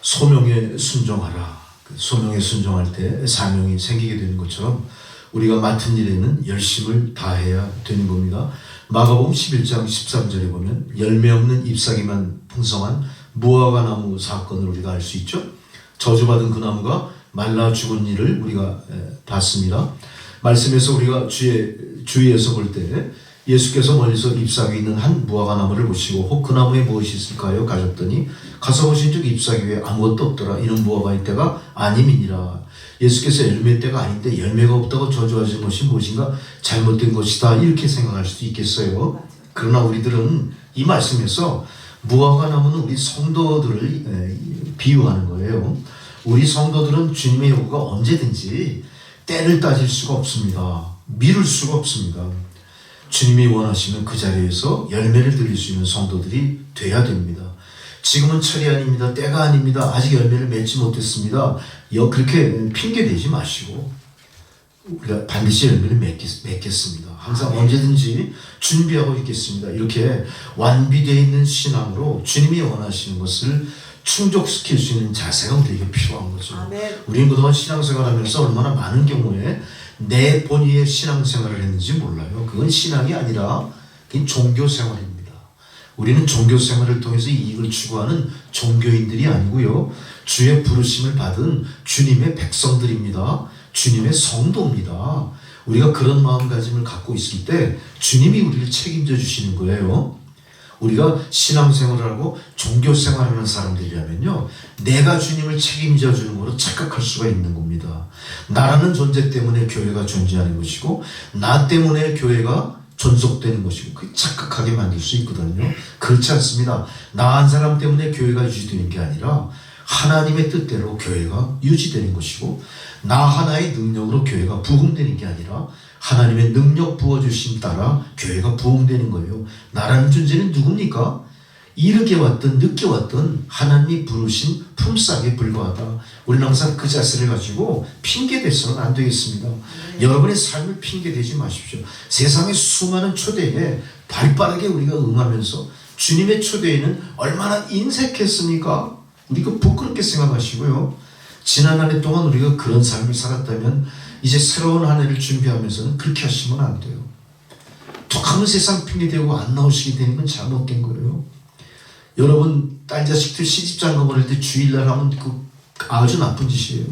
소명에 순종하라. 그 소명에 순종할 때 사명이 생기게 되는 것처럼 우리가 맡은 일에는 열심을 다해야 되는 겁니다. 마가복음 11장 13절에 보면 열매 없는 잎사귀만 풍성한 무화과 나무 사건을 우리가 알 수 있죠. 저주받은 그 나무가 말라 죽은 일을 우리가 봤습니다. 말씀에서 우리가 주위에서 볼 때 예수께서 멀리서 잎사귀 있는 한 무화과 나무를 보시고 혹 그 나무에 무엇이 있을까요? 가셨더니 가서 보신 즉 잎사귀 위에 아무것도 없더라. 이는 무화과의 때가 아님이니라. 예수께서 열매 때가 아닌데 열매가 없다고 저주하신 것이 무엇인가 잘못된 것이다 이렇게 생각할 수도 있겠어요. 그러나 우리들은 이 말씀에서 무화과 나무는 우리 성도들을 비유하는 거예요. 우리 성도들은 주님의 요구가 언제든지 때를 따질 수가 없습니다. 미룰 수가 없습니다. 주님이 원하시면 그 자리에서 열매를 드릴 수 있는 성도들이 돼야 됩니다. 지금은 철이 아닙니다. 때가 아닙니다. 아직 열매를 맺지 못했습니다. 그렇게 핑계대지 마시고 우리가 반드시 열매를 맺겠습니다. 항상 언제든지 준비하고 있겠습니다. 이렇게 완비되어 있는 신앙으로 주님이 원하시는 것을 충족시킬 수 있는 자세가 우리에게 필요한 거죠. 우리는 그동안 신앙생활하면서 얼마나 많은 경우에 내 본의의 신앙생활을 했는지 몰라요. 그건 신앙이 아니라 그건 종교생활입니다. 우리는 종교생활을 통해서 이익을 추구하는 종교인들이 아니고요. 주의 부르심을 받은 주님의 백성들입니다. 주님의 성도입니다. 우리가 그런 마음가짐을 갖고 있을 때 주님이 우리를 책임져 주시는 거예요. 우리가 신앙생활을 하고 종교생활을 하는 사람들이라면요, 내가 주님을 책임져 주는 거로 착각할 수가 있는 겁니다. 나라는 존재 때문에 교회가 존재하는 것이고 나 때문에 교회가 존속되는 것이고 그 착각하게 만들 수 있거든요. 그렇지 않습니다. 나 한 사람 때문에 교회가 유지되는 게 아니라 하나님의 뜻대로 교회가 유지되는 것이고 나 하나의 능력으로 교회가 부흥되는 게 아니라 하나님의 능력 부어주심 따라 교회가 부흥되는 거예요. 나라는 존재는 누굽니까? 이르게 왔든 늦게 왔든 하나님이 부르신 품삯에 불과하다. 우리는 항상 그 자세를 가지고 핑계대서는 안 되겠습니다. 여러분의 삶을 핑계대지 마십시오. 세상의 수많은 초대에 발빠르게 우리가 응하면서 주님의 초대에는 얼마나 인색했습니까? 우리가 부끄럽게 생각하시고요. 지난 한 해 동안 우리가 그런 삶을 살았다면 이제 새로운 한 해를 준비하면서는 그렇게 하시면 안 돼요. 툭하면 세상 핑계대고 안 나오시게 되는 건 잘못된 거예요. 여러분 딸 자식들 시집장가 보낼 때 주일날 하면 그 아주 나쁜 짓이에요.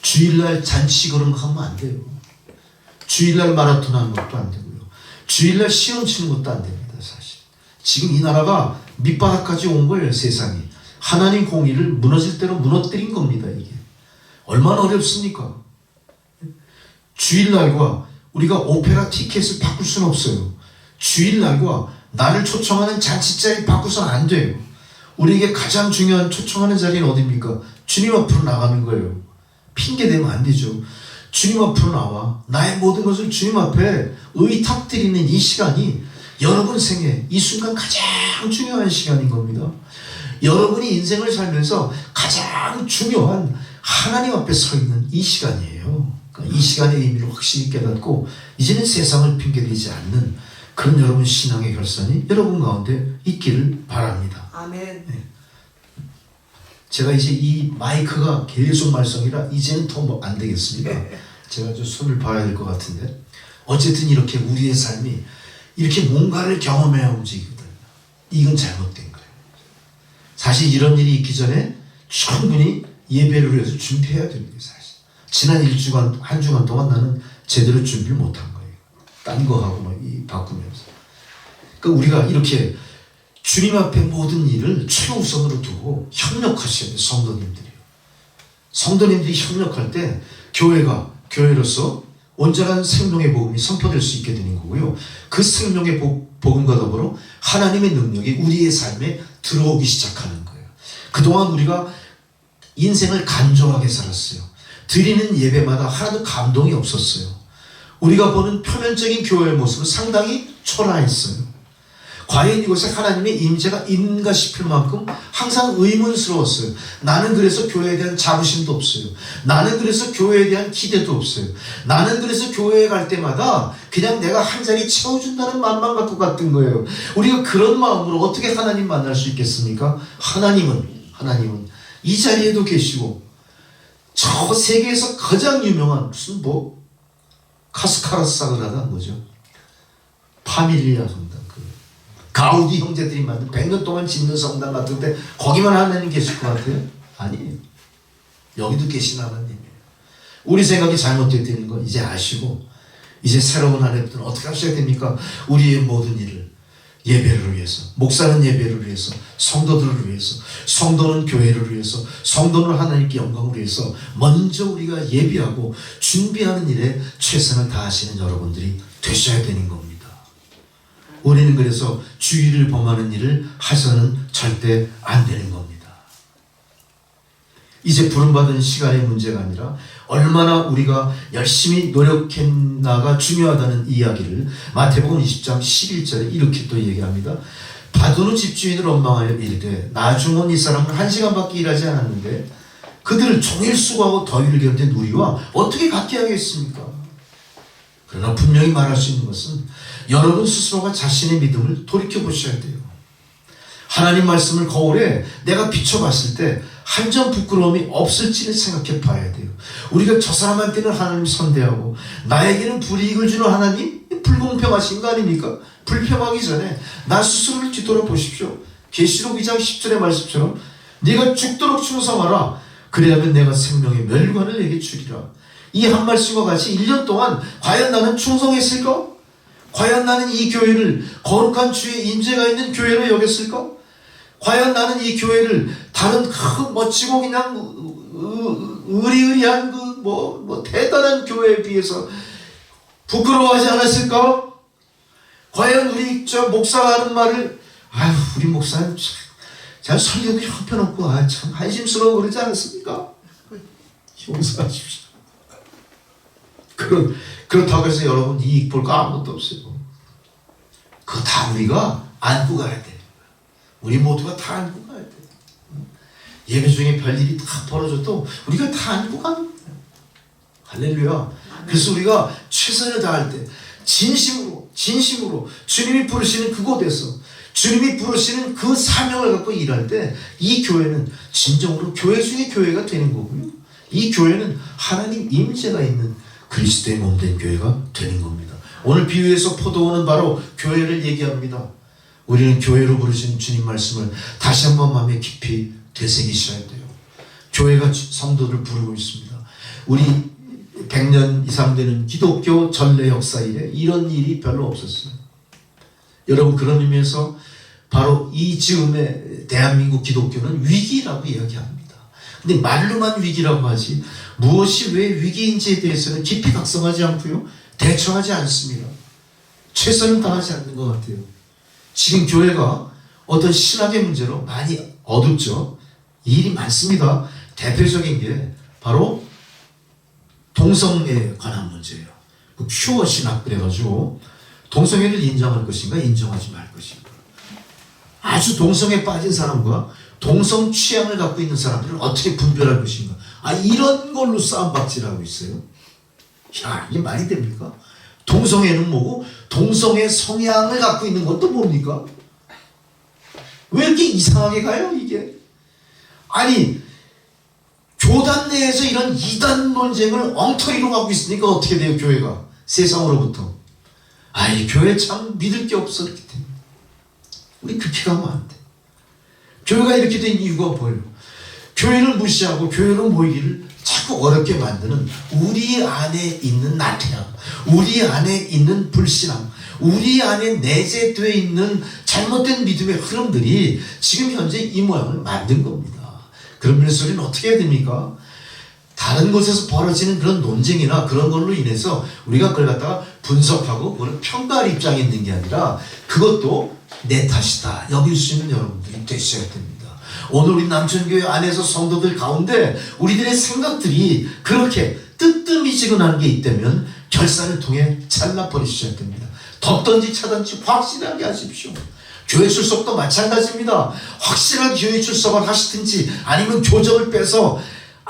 주일날 잔치 그런 거 하면 안 돼요. 주일날 마라톤 하는 것도 안 되고요. 주일날 시험 치는 것도 안 됩니다. 사실 지금 이 나라가 밑바닥까지 온 거예요. 세상이 하나님 공의를 무너질 대로 무너뜨린 겁니다. 이게 얼마나 어렵습니까? 주일날과 우리가 오페라 티켓을 바꿀 수는 없어요. 주일날과 나를 초청하는 잔치 자리 바꾸서는 안 돼요. 우리에게 가장 중요한 초청하는 자리는 어디입니까? 주님 앞으로 나가는 거예요. 핑계대면 안 되죠. 주님 앞으로 나와 나의 모든 것을 주님 앞에 의탁드리는 이 시간이 여러분 생애 이 순간 가장 중요한 시간인 겁니다. 여러분이 인생을 살면서 가장 중요한 하나님 앞에 서 있는 이 시간이에요. 그러니까 이 시간의 의미를 확실히 깨닫고 이제는 세상을 핑계대지 않는 그런 여러분 신앙의 결산이 여러분 가운데 있기를 바랍니다. 아멘. 네. 제가 이제 이 마이크가 계속 말썽이라 이제는 더 뭐 안 되겠습니다. 제가 좀 손을 봐야 될 것 같은데 어쨌든 이렇게 우리의 삶이 이렇게 뭔가를 경험해야 움직이거든요. 이건 잘못된 거예요. 사실 이런 일이 있기 전에 충분히 예배를 해서 준비해야 됩니다. 사실 지난 한 주간 동안 나는 제대로 준비를 못한 거예요. 딴 거 하고 막 바꾸면서. 그러니까 우리가 이렇게 주님 앞에 모든 일을 최우선으로 두고 협력하셔야 돼요. 성도님들이요. 성도님들이 협력할 때 교회가 교회로서 온전한 생명의 복음이 선포될 수 있게 되는 거고요. 그 생명의 복음과 더불어 하나님의 능력이 우리의 삶에 들어오기 시작하는 거예요. 그동안 우리가 인생을 간절하게 살았어요. 드리는 예배마다 하나도 감동이 없었어요. 우리가 보는 표면적인 교회의 모습은 상당히 초라했어요. 과연 이곳에 하나님의 임재가 있는가 싶을 만큼 항상 의문스러웠어요. 나는 그래서 교회에 대한 자부심도 없어요. 나는 그래서 교회에 대한 기대도 없어요. 나는 그래서 교회에 갈 때마다 그냥 내가 한 자리 채워준다는 마음만 갖고 갔던 거예요. 우리가 그런 마음으로 어떻게 하나님 만날 수 있겠습니까? 하나님은 이 자리에도 계시고 저 세계에서 가장 유명한 무슨 카스카라스 사그라다 뭐죠? 파밀리아 성당, 가우디 형제들이 만든 100년 동안 짓는 성당 같은데 거기만 하나님 계실 것 같아요? 아니에요. 여기도 계신 하나님이에요. 우리 생각이 잘못되는 거 이제 아시고 이제 새로운 한 해부터는 어떻게 하셔야 됩니까? 우리의 모든 일을 예배를 위해서, 목사는 예배를 위해서, 성도들을 위해서, 성도는 교회를 위해서, 성도는 하나님께 영광을 위해서 먼저 우리가 예비하고 준비하는 일에 최선을 다하시는 여러분들이 되셔야 되는 겁니다. 우리는 그래서 주의를 범하는 일을 해서는 절대 안 되는 겁니다. 이제 부름받은 시간의 문제가 아니라 얼마나 우리가 열심히 노력했나가 중요하다는 이야기를 마태복음 20장 11절에 이렇게 또 얘기합니다. 바두는 집주인을 원망하여 이르되 나중은 이 사람은 1시간밖에 일하지 않았는데 그들을 종일 수고하고 더위를 견딘 우리와 어떻게 같게 하겠습니까? 그러나 분명히 말할 수 있는 것은 여러분 스스로가 자신의 믿음을 돌이켜보셔야 돼요. 하나님 말씀을 거울에 내가 비춰봤을 때 한 점 부끄러움이 없을지를 생각해 봐야 돼요. 우리가 저 사람한테는 하나님 선대하고 나에게는 불이익을 주는 하나님 불공평하신 거 아닙니까? 불평하기 전에 나 스스로를 뒤돌아보십시오. 계시록 2장 10절의 말씀처럼 네가 죽도록 충성하라. 그래야면 내가 생명의 멸관을 내게 주리라. 이 한 말씀과 같이 1년 동안 과연 나는 충성했을까? 과연 나는 이 교회를 거룩한 주의 임재가 있는 교회로 여겼을까? 과연 나는 이 교회를 다른 큰 멋지고 그냥 의리의리한 대단한 교회에 비해서 부끄러워하지 않았을까? 과연 우리 저 목사가 하는 말을 우리 목사는 참 설교도 형편없고 참 한심스러워 그러지 않았습니까? 용서하십시오. 그렇다고 해서 여러분 이익 볼 거 아무것도 없어요. 그거 다 우리가 안고 가야 돼. 우리 모두가 다 안고 가야 돼. 예배 중에 별일이 다 벌어져도 우리가 다 안고 가는 거예요. 할렐루야. 그래서 우리가 최선을 다할 때 진심으로 주님이 부르시는 그곳에서 주님이 부르시는 그 사명을 갖고 일할 때 이 교회는 진정으로 교회 중에 교회가 되는 거고요. 이 교회는 하나님 임재가 있는 그리스도의 몸된 교회가 되는 겁니다. 오늘 비유에서 포도원은 바로 교회를 얘기합니다. 우리는 교회로 부르신 주님 말씀을 다시 한번 마음에 깊이 되새기셔야 돼요. 교회가 성도를 부르고 있습니다. 우리 100년 이상 되는 기독교 전래 역사 이래 이런 일이 별로 없었어요. 여러분 그런 의미에서 바로 이 즈음의 대한민국 기독교는 위기라고 이야기합니다. 근데 말로만 위기라고 하지 무엇이 왜 위기인지에 대해서는 깊이 각성하지 않고요. 대처하지 않습니다. 최선을 다하지 않는 것 같아요. 지금 교회가 어떤 신학의 문제로 많이 어둡죠. 일이 많습니다. 대표적인 게 바로 동성애에 관한 문제예요. 큐어 신학 그래가지고 동성애를 인정할 것인가 인정하지 말 것인가. 아주 동성애에 빠진 사람과 동성 취향을 갖고 있는 사람들을 어떻게 분별할 것인가. 이런 걸로 싸움박질하고 있어요. 이게 말이 됩니까? 동성애는 뭐고 동성애 성향을 갖고 있는 것도 뭡니까? 왜 이렇게 이상하게 가요 이게? 교단 내에서 이런 이단 논쟁을 엉터리로 갖고 있으니까 어떻게 돼요 교회가? 세상으로부터 교회 참 믿을 게 없어 이렇게 됩니다. 우리 그렇게 가면 안 돼. 교회가 이렇게 된 이유가 뭐예요? 교회를 무시하고 교회로 모이기를 자꾸 어렵게 만드는 우리 안에 있는 나태함, 우리 안에 있는 불신앙, 우리 안에 내재되어 있는 잘못된 믿음의 흐름들이 지금 현재 이 모양을 만든 겁니다. 그런 면에서 우리는 어떻게 해야 됩니까? 다른 곳에서 벌어지는 그런 논쟁이나 그런 걸로 인해서 우리가 그걸 갖다가 분석하고 그걸 평가할 입장에 있는 게 아니라 그것도 내 탓이다 여길 수 있는 여러분들이 되셔야 됩니다. 오늘 우리 남천교회 안에서 성도들 가운데 우리들의 생각들이 그렇게 뜨뜻미지근한 게 있다면 결산을 통해 잘라버리셔야 됩니다. 덮든지 차든지 확실하게 하십시오. 교회 출석도 마찬가지입니다. 확실한 교회 출석을 하시든지 아니면 교정을 빼서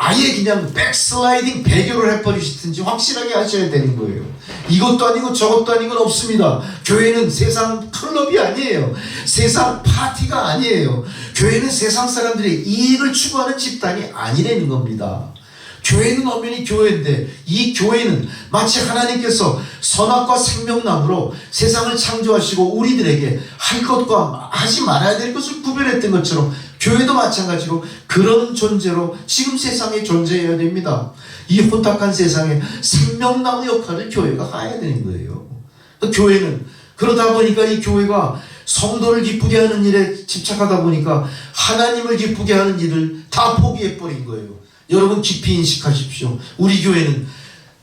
아예 그냥 백슬라이딩 배교를 해버리시든지 확실하게 하셔야 되는 거예요. 이것도 아니고 저것도 아닌 건 없습니다. 교회는 세상 클럽이 아니에요. 세상 파티가 아니에요. 교회는 세상 사람들의 이익을 추구하는 집단이 아니라는 겁니다. 교회는 엄연히 교회인데 이 교회는 마치 하나님께서 선악과 생명나무로 세상을 창조하시고 우리들에게 할 것과 하지 말아야 될 것을 구별했던 것처럼 교회도 마찬가지로 그런 존재로 지금 세상에 존재해야 됩니다. 이 혼탁한 세상에 생명나무 역할을 교회가 해야 되는 거예요. 교회는 그러다 보니까 이 교회가 성도를 기쁘게 하는 일에 집착하다 보니까 하나님을 기쁘게 하는 일을 다 포기해버린 거예요. 여러분 깊이 인식하십시오. 우리 교회는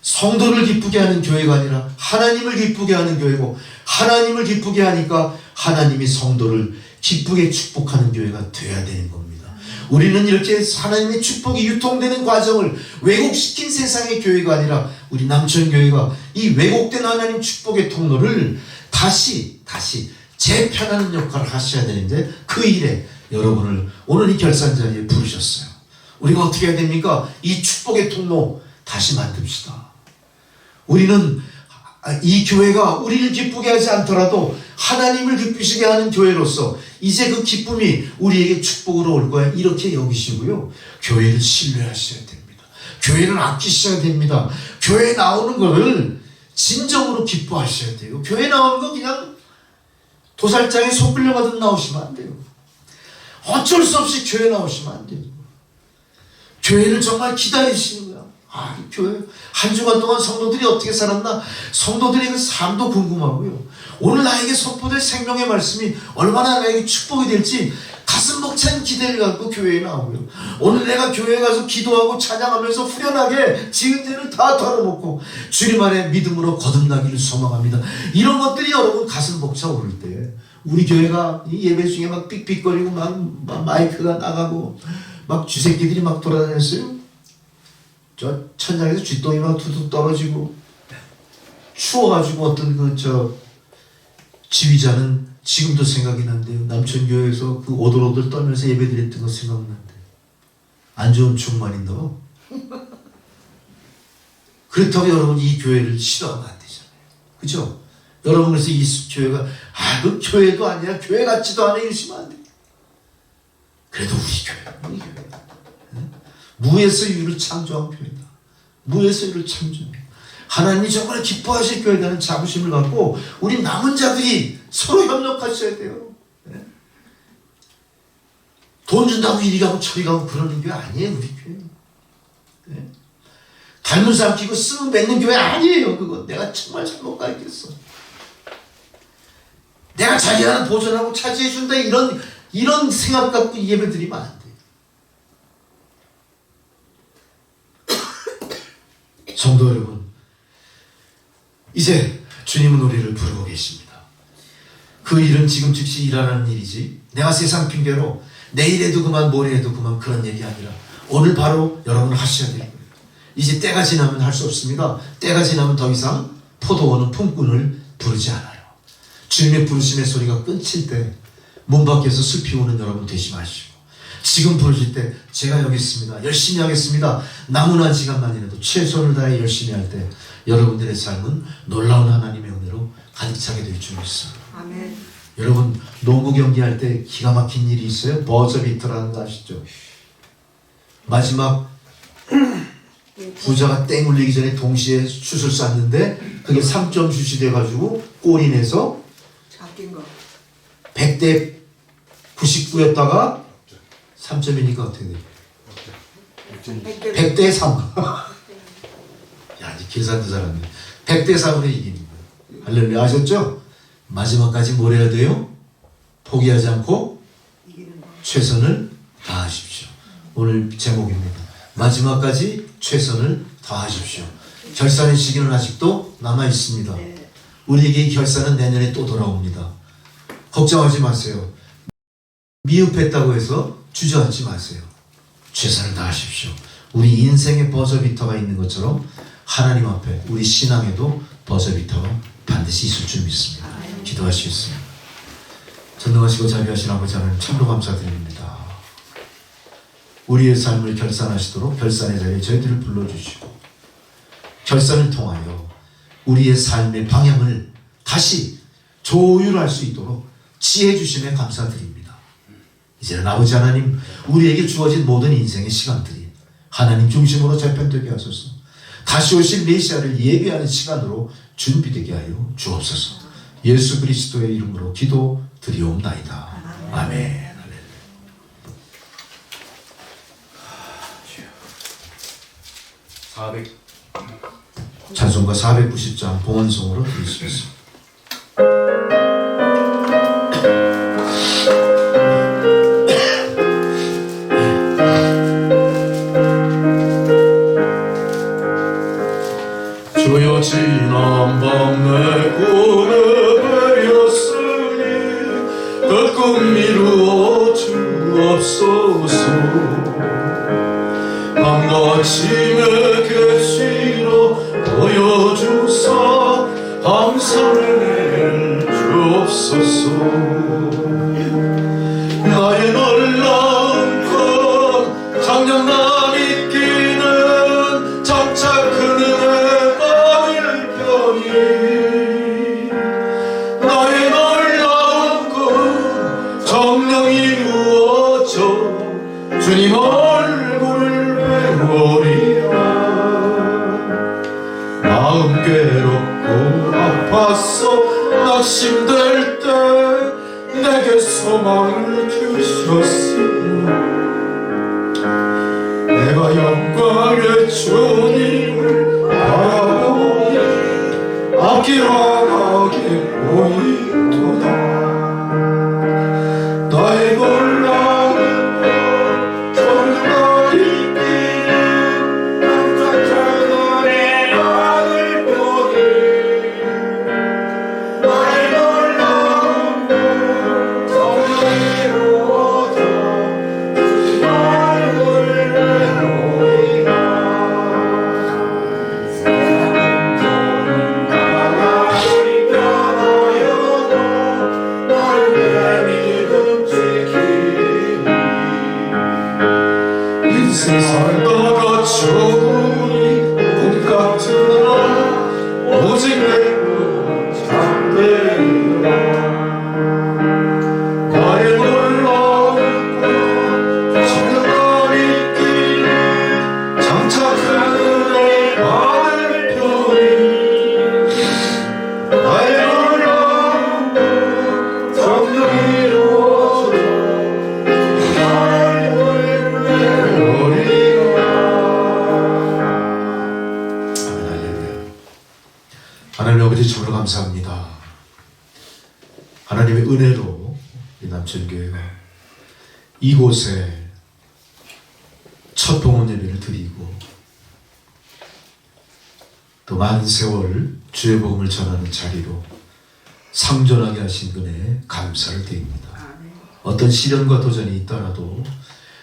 성도를 기쁘게 하는 교회가 아니라 하나님을 기쁘게 하는 교회고, 하나님을 기쁘게 하니까 하나님이 성도를 기쁘게 축복하는 교회가 되어야 되는 겁니다. 우리는 이렇게 하나님의 축복이 유통되는 과정을 왜곡시킨 세상의 교회가 아니라 우리 남천교회가 이 왜곡된 하나님 축복의 통로를 다시 재편하는 역할을 하셔야 되는데 그 일에 여러분을 오늘 이 결산 자리에 부르셨어요. 우리가 어떻게 해야 됩니까? 이 축복의 통로 다시 만듭시다. 우리는 이 교회가 우리를 기쁘게 하지 않더라도 하나님을 기쁘시게 하는 교회로서 이제 그 기쁨이 우리에게 축복으로 올 거야, 이렇게 여기시고요. 교회를 신뢰하셔야 됩니다. 교회를 아끼셔야 됩니다. 교회에 나오는 거를 진정으로 기뻐하셔야 돼요. 교회 나오는 거 그냥 도살장에 소 끌려가듯 나오시면 안 돼요. 어쩔 수 없이 교회 나오시면 안 돼요. 교회를 정말 기다리시는 거야. 아, 이 교회 한 주간 동안 성도들이 어떻게 살았나, 성도들의 그 삶도 궁금하고요. 오늘 나에게 선포될 생명의 말씀이 얼마나 나에게 축복이 될지 가슴 벅찬 기대를 갖고 교회에 나오고요. 오늘 내가 교회에 가서 기도하고 찬양하면서 후련하게 지은 죄를 다 털어놓고 주님 안에 믿음으로 거듭나기를 소망합니다. 이런 것들이 여러분 가슴 벅차 오를 때 우리 교회가 이 예배 중에 막 삑삑거리고 막 마이크가 나가고 막 쥐새끼들이 막 돌아다녔어요. 저 천장에서 쥐똥이 막 툭툭 떨어지고 추워가지고 어떤 지휘자는 지금도 생각이 난대요. 남천교회에서 그 오돌오돌 떨면서 예배드렸던 거 생각난대요. 안 좋은 충만인가 봐. 그렇다고 여러분 이 교회를 싫어하면 안 되잖아요. 그죠? 여러분 그래서 이 교회가 그 교회도 아니야, 교회 같지도 않아, 이러시면 안 돼요. 그래도 우리 교회 무에서 유를 창조한 교회다. 무에서 유를 창조한 교회. 하나님이 정말 기뻐하실 교회라는 자부심을 갖고 우리 남은 자들이 서로 협력하셔야 돼요. 돈 준다고 이리 가고 저리 가고 그러는 교회 아니에요. 우리 교회. 닮은 사람 끼고 쓰면 맺는 교회 아니에요. 그거 내가 정말 잘못 가르쳤어. 내가 자기 하나 보존하고 차지해준다, 이런 생각 갖고 예배 드리면 안 돼요. 성도 여러분, 이제 주님은 우리를 부르고 계십니다. 그 일은 지금 즉시 일어나는 일이지, 내가 세상 핑계로 내일에도 그만 모레에도 그만 그런 얘기 아니라 오늘 바로 여러분 하셔야 돼요. 이제 때가 지나면 할 수 없습니다. 때가 지나면 더 이상 포도원은 품꾼을 부르지 않아요. 주님의 부르심의 소리가 끊칠 때 문 밖에서 슬피 우는 여러분 되지 마시고, 지금 부르실 때 제가 여기 있습니다, 열심히 하겠습니다, 남은 한 시간만이라도 최선을 다해 열심히 할 때 여러분들의 삶은 놀라운 하나님의 은혜로 가득 차게 될 줄 믿습니다. 아멘. 여러분 농구 경기할 때 기가 막힌 일이 있어요. 버저비터라는 거 아시죠? 마지막 부자가 땡 울리기 전에 동시에 슛을 쐈는데 그게 3점 슛이 돼가지고 골이 내서 잡힌 거. 100대 99였다가 3점이니까 어떻게 돼요? 100대 3. 야, 이제 계산도 잘하네. 100대 3으로 이기는 거예요. 할렐루야. 아셨죠? 마지막까지 뭘 해야 돼요? 포기하지 않고 최선을 다하십시오. 오늘 제목입니다. 마지막까지 최선을 다하십시오. 결산의 시기는 아직도 남아 있습니다. 우리에게 이 결산은 내년에 또 돌아옵니다. 걱정하지 마세요. 미흡했다고 해서 주저앉지 마세요. 최선을 다하십시오. 우리 인생에 버저비터가 있는 것처럼 하나님 앞에 우리 신앙에도 버저비터가 반드시 있을 줄 믿습니다. 기도하시겠습니다. 전능하시고 자비하신 아버지 하나님 참으로 감사드립니다. 우리의 삶을 결산하시도록 결산의 자리에 저희들을 불러주시고 결산을 통하여 우리의 삶의 방향을 다시 조율할 수 있도록 지혜 주심에 감사드립니다. 이제는 아버지 하나님, 우리에게 주어진 모든 인생의 시간들이 하나님 중심으로 재편되게 하소서. 다시 오실 메시아를 예배하는 시간으로 준비되게 하여 주옵소서. 예수 그리스도의 이름으로 기도 드리옵나이다. 아멘. 찬송가 490장 봉헌송으로 드리시겠습니다. 주여 지난밤 내 꿈을 버렸으니 그 꿈 이루어 주옵소서. 밤과 아침에 계시로 보여주사 감사를 주옵소서. 나의 놀라운 꿈 장렬함 있기는 장차 큰 은혜 받을 편이 나의 놀라운 꿈 정령 이루어져 주님 얼굴 뵈오리라. 마음 괴롭고 아파서 낙심될 때 내게 소망을 주셨으며 내가 영광의 주님을 바라보니 앞길 환하게 보이도다. 나의 놀라운 것 정말 있기는 깜짝한 은혜 받을 보니 나의 놀라운 것 정말 이루어져 주님 얼굴 뵈오리라. 세상은 조금 가만히 변하여도 나를 내 믿음 지키리. 인생 살다가 죽으니 꿈 같은 날 오직 내 꿈 잠들라. 나의 놀라운 꿈 정말 있기를 장착한 은혜 받을 편이 나의 놀라운 꿈 정말 이루어져 주님 얼굴 뵈오리라. 하나님 아버지 참으로 감사합니다. 하나님의 은혜로 이 남천교회가 이곳에 첫 봉헌 예배를 드리고 또 많은 세월 주의 복음을 전하는 자리로 상존하게 하신 은혜에 감사를 드립니다. 어떤 시련과 도전이 있더라도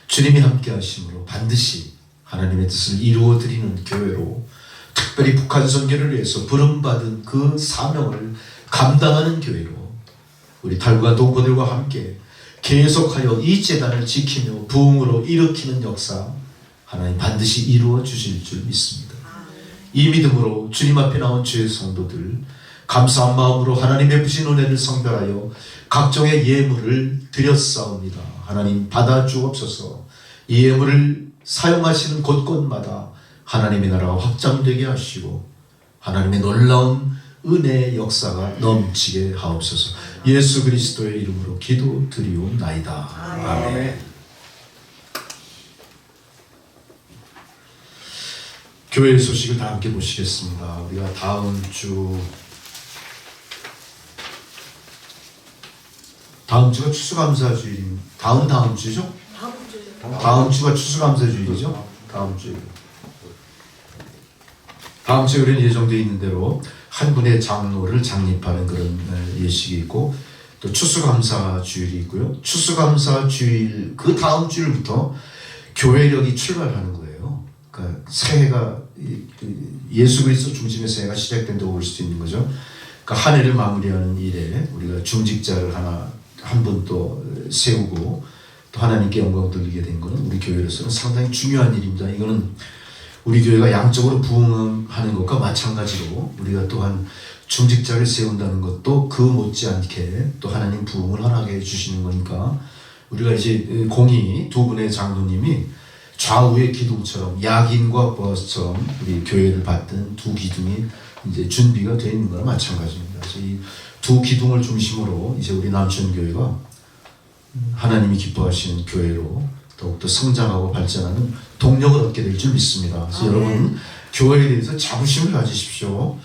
주님이 함께 하심으로 반드시 하나님의 뜻을 이루어 드리는 교회로, 특별히 북한 선교를 위해서 부름받은 그 사명을 감당하는 교회로 우리 탈구가 동포들과 함께 계속하여 이 재단을 지키며 부흥으로 일으키는 역사 하나님 반드시 이루어 주실 줄 믿습니다. 이 믿음으로 주님 앞에 나온 주의 성도들 감사한 마음으로 하나님 베푸신 은혜를 성별하여 각종의 예물을 드렸사옵니다. 하나님 받아주옵소서. 이 예물을 사용하시는 곳곳마다 하나님의 나라가 확장되게 하시고 하나님의 놀라운 은혜의 역사가 넘치게 하옵소서. 예수 그리스도의 이름으로 기도 드리옵나이다. 아멘. 교회의 소식을 다 함께 보시겠습니다. 우리가 다음 주가 추수감사주일입니다. 다음 주죠? 다음 주가 추수감사주일이죠? 다음 주에 우리는 예정되어 있는 대로 한 분의 장로를 장립하는 그런 예식이 있고 또 추수감사주일이 있고요. 추수감사주일 그 다음 주일부터 교회력이 출발하는 거예요. 그러니까 새해가 예수 그리스도 중심의 새해가 시작된다고 볼 수 있는 거죠. 그러니까 한 해를 마무리하는 일에 우리가 중직자를 하나 한 번 또 세우고 또 하나님께 영광 돌리게 된 것은 우리 교회로서는 상당히 중요한 일입니다. 이거는 우리 교회가 양적으로 부흥하는 것과 마찬가지로 우리가 또한 중직자를 세운다는 것도 그 못지않게 또 하나님 부흥을 허락해 주시는 거니까 우리가 이제 공이 두 분의 장로님이 좌우의 기둥처럼 야긴과 보아스처럼 우리 교회를 받던 두 기둥이 이제 준비가 되어 있는 거나 마찬가지입니다. 그래서 이 두 기둥을 중심으로 이제 우리 남천교회가 하나님이 기뻐하시는 교회로 더욱더 성장하고 발전하는 동력을 얻게 될 줄 믿습니다. 그래서 여러분 교회에 대해서 자부심을 가지십시오.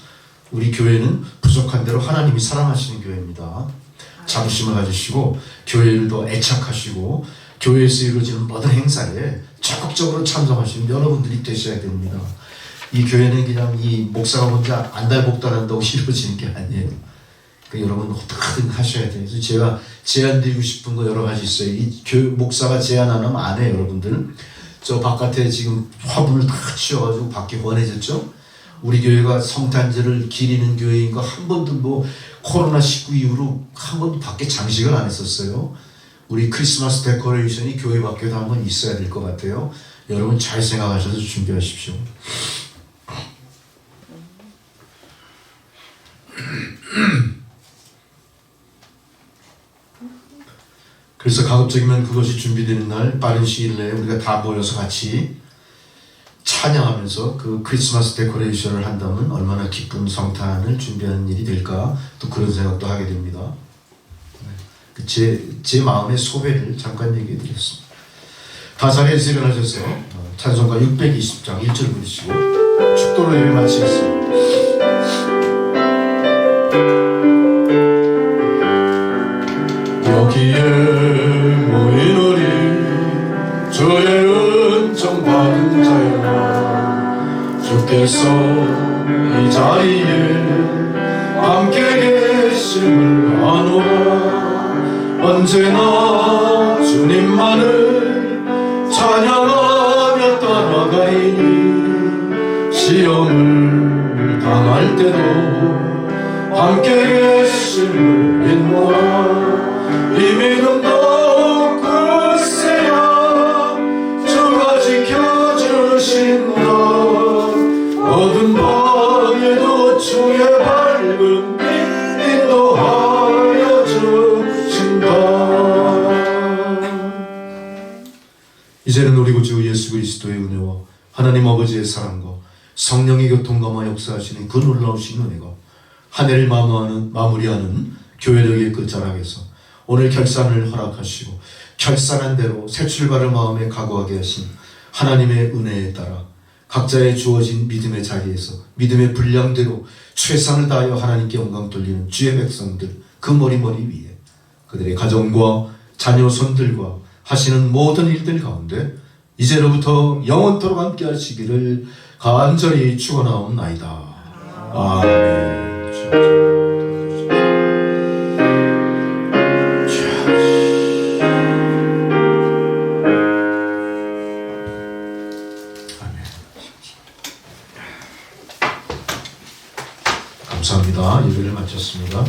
우리 교회는 부족한 대로 하나님이 사랑하시는 교회입니다. 자부심을 가지시고 교회를 더 애착하시고 교회에서 이루어지는 모든 행사에 적극적으로 참석하시는 여러분들이 되셔야 됩니다. 이 교회는 그냥 이 목사가 먼저 안달복달한다고 이루어지는 게 아니에요. 그러니까 여러분 어떻게든 하셔야 돼요. 그래서 제가 제안드리고 싶은 거 여러 가지 있어요. 이 목사가 제안 안 하면 안 해요, 여러분들. 저 바깥에 지금 화분을 다 치워가지고 밖에 원해졌죠? 우리 교회가 성탄절을 기리는 교회인 거 한 번도 뭐 코로나19 이후로 한 번도 밖에 장식을 안 했었어요. 우리 크리스마스 데코레이션이 교회 밖에도 한번 있어야 될 것 같아요. 여러분 잘 생각하셔서 준비하십시오. 그래서 가급적이면 그것이 준비되는 날 빠른 시일 내에 우리가 다 모여서 같이 찬양하면서 그 크리스마스 데코레이션을 한다면 얼마나 기쁜 성탄을 준비하는 일이 될까 또 그런 생각도 하게 됩니다. 제 마음의 소회를 잠깐 얘기해 드렸습니다. 다 자리에서 일어나셔서 찬송가 620장 1절 부르시고 축도로 예배 마치겠습니다. 여기에 모인 우리 주의 은총 받은 자여 주께서 이 자리에 함께 계심을 아노라 언제나 주님만을 찬양하며 따라가이니 시험을 당할 때도 함께 계심을 믿노라 이 믿음도 굳세야 주가 지켜주신다 어두운 밤에도 주의 밝은 빛 인도하여 주신다. 이제는 우리 구주 예수 그리스도의 은혜와 하나님 아버지의 사랑과 성령의 교통감화 역사하시는 그 놀라우신 은혜가 한 해를 마무리하는 교회력의 끝자락에서 오늘 결산을 허락하시고 결산한 대로 새 출발을 마음에 각오하게 하신 하나님의 은혜에 따라 각자의 주어진 믿음의 자리에서 믿음의 분량대로 최선을 다하여 하나님께 영광 돌리는 주의 백성들 그 머리머리 위에 그들의 가정과 자녀 손들과 하시는 모든 일들 가운데 이제로부터 영원토록 함께 하시기를 간절히 축원하옵나이다. 아멘. 감사합니다. 예배를 마쳤습니다.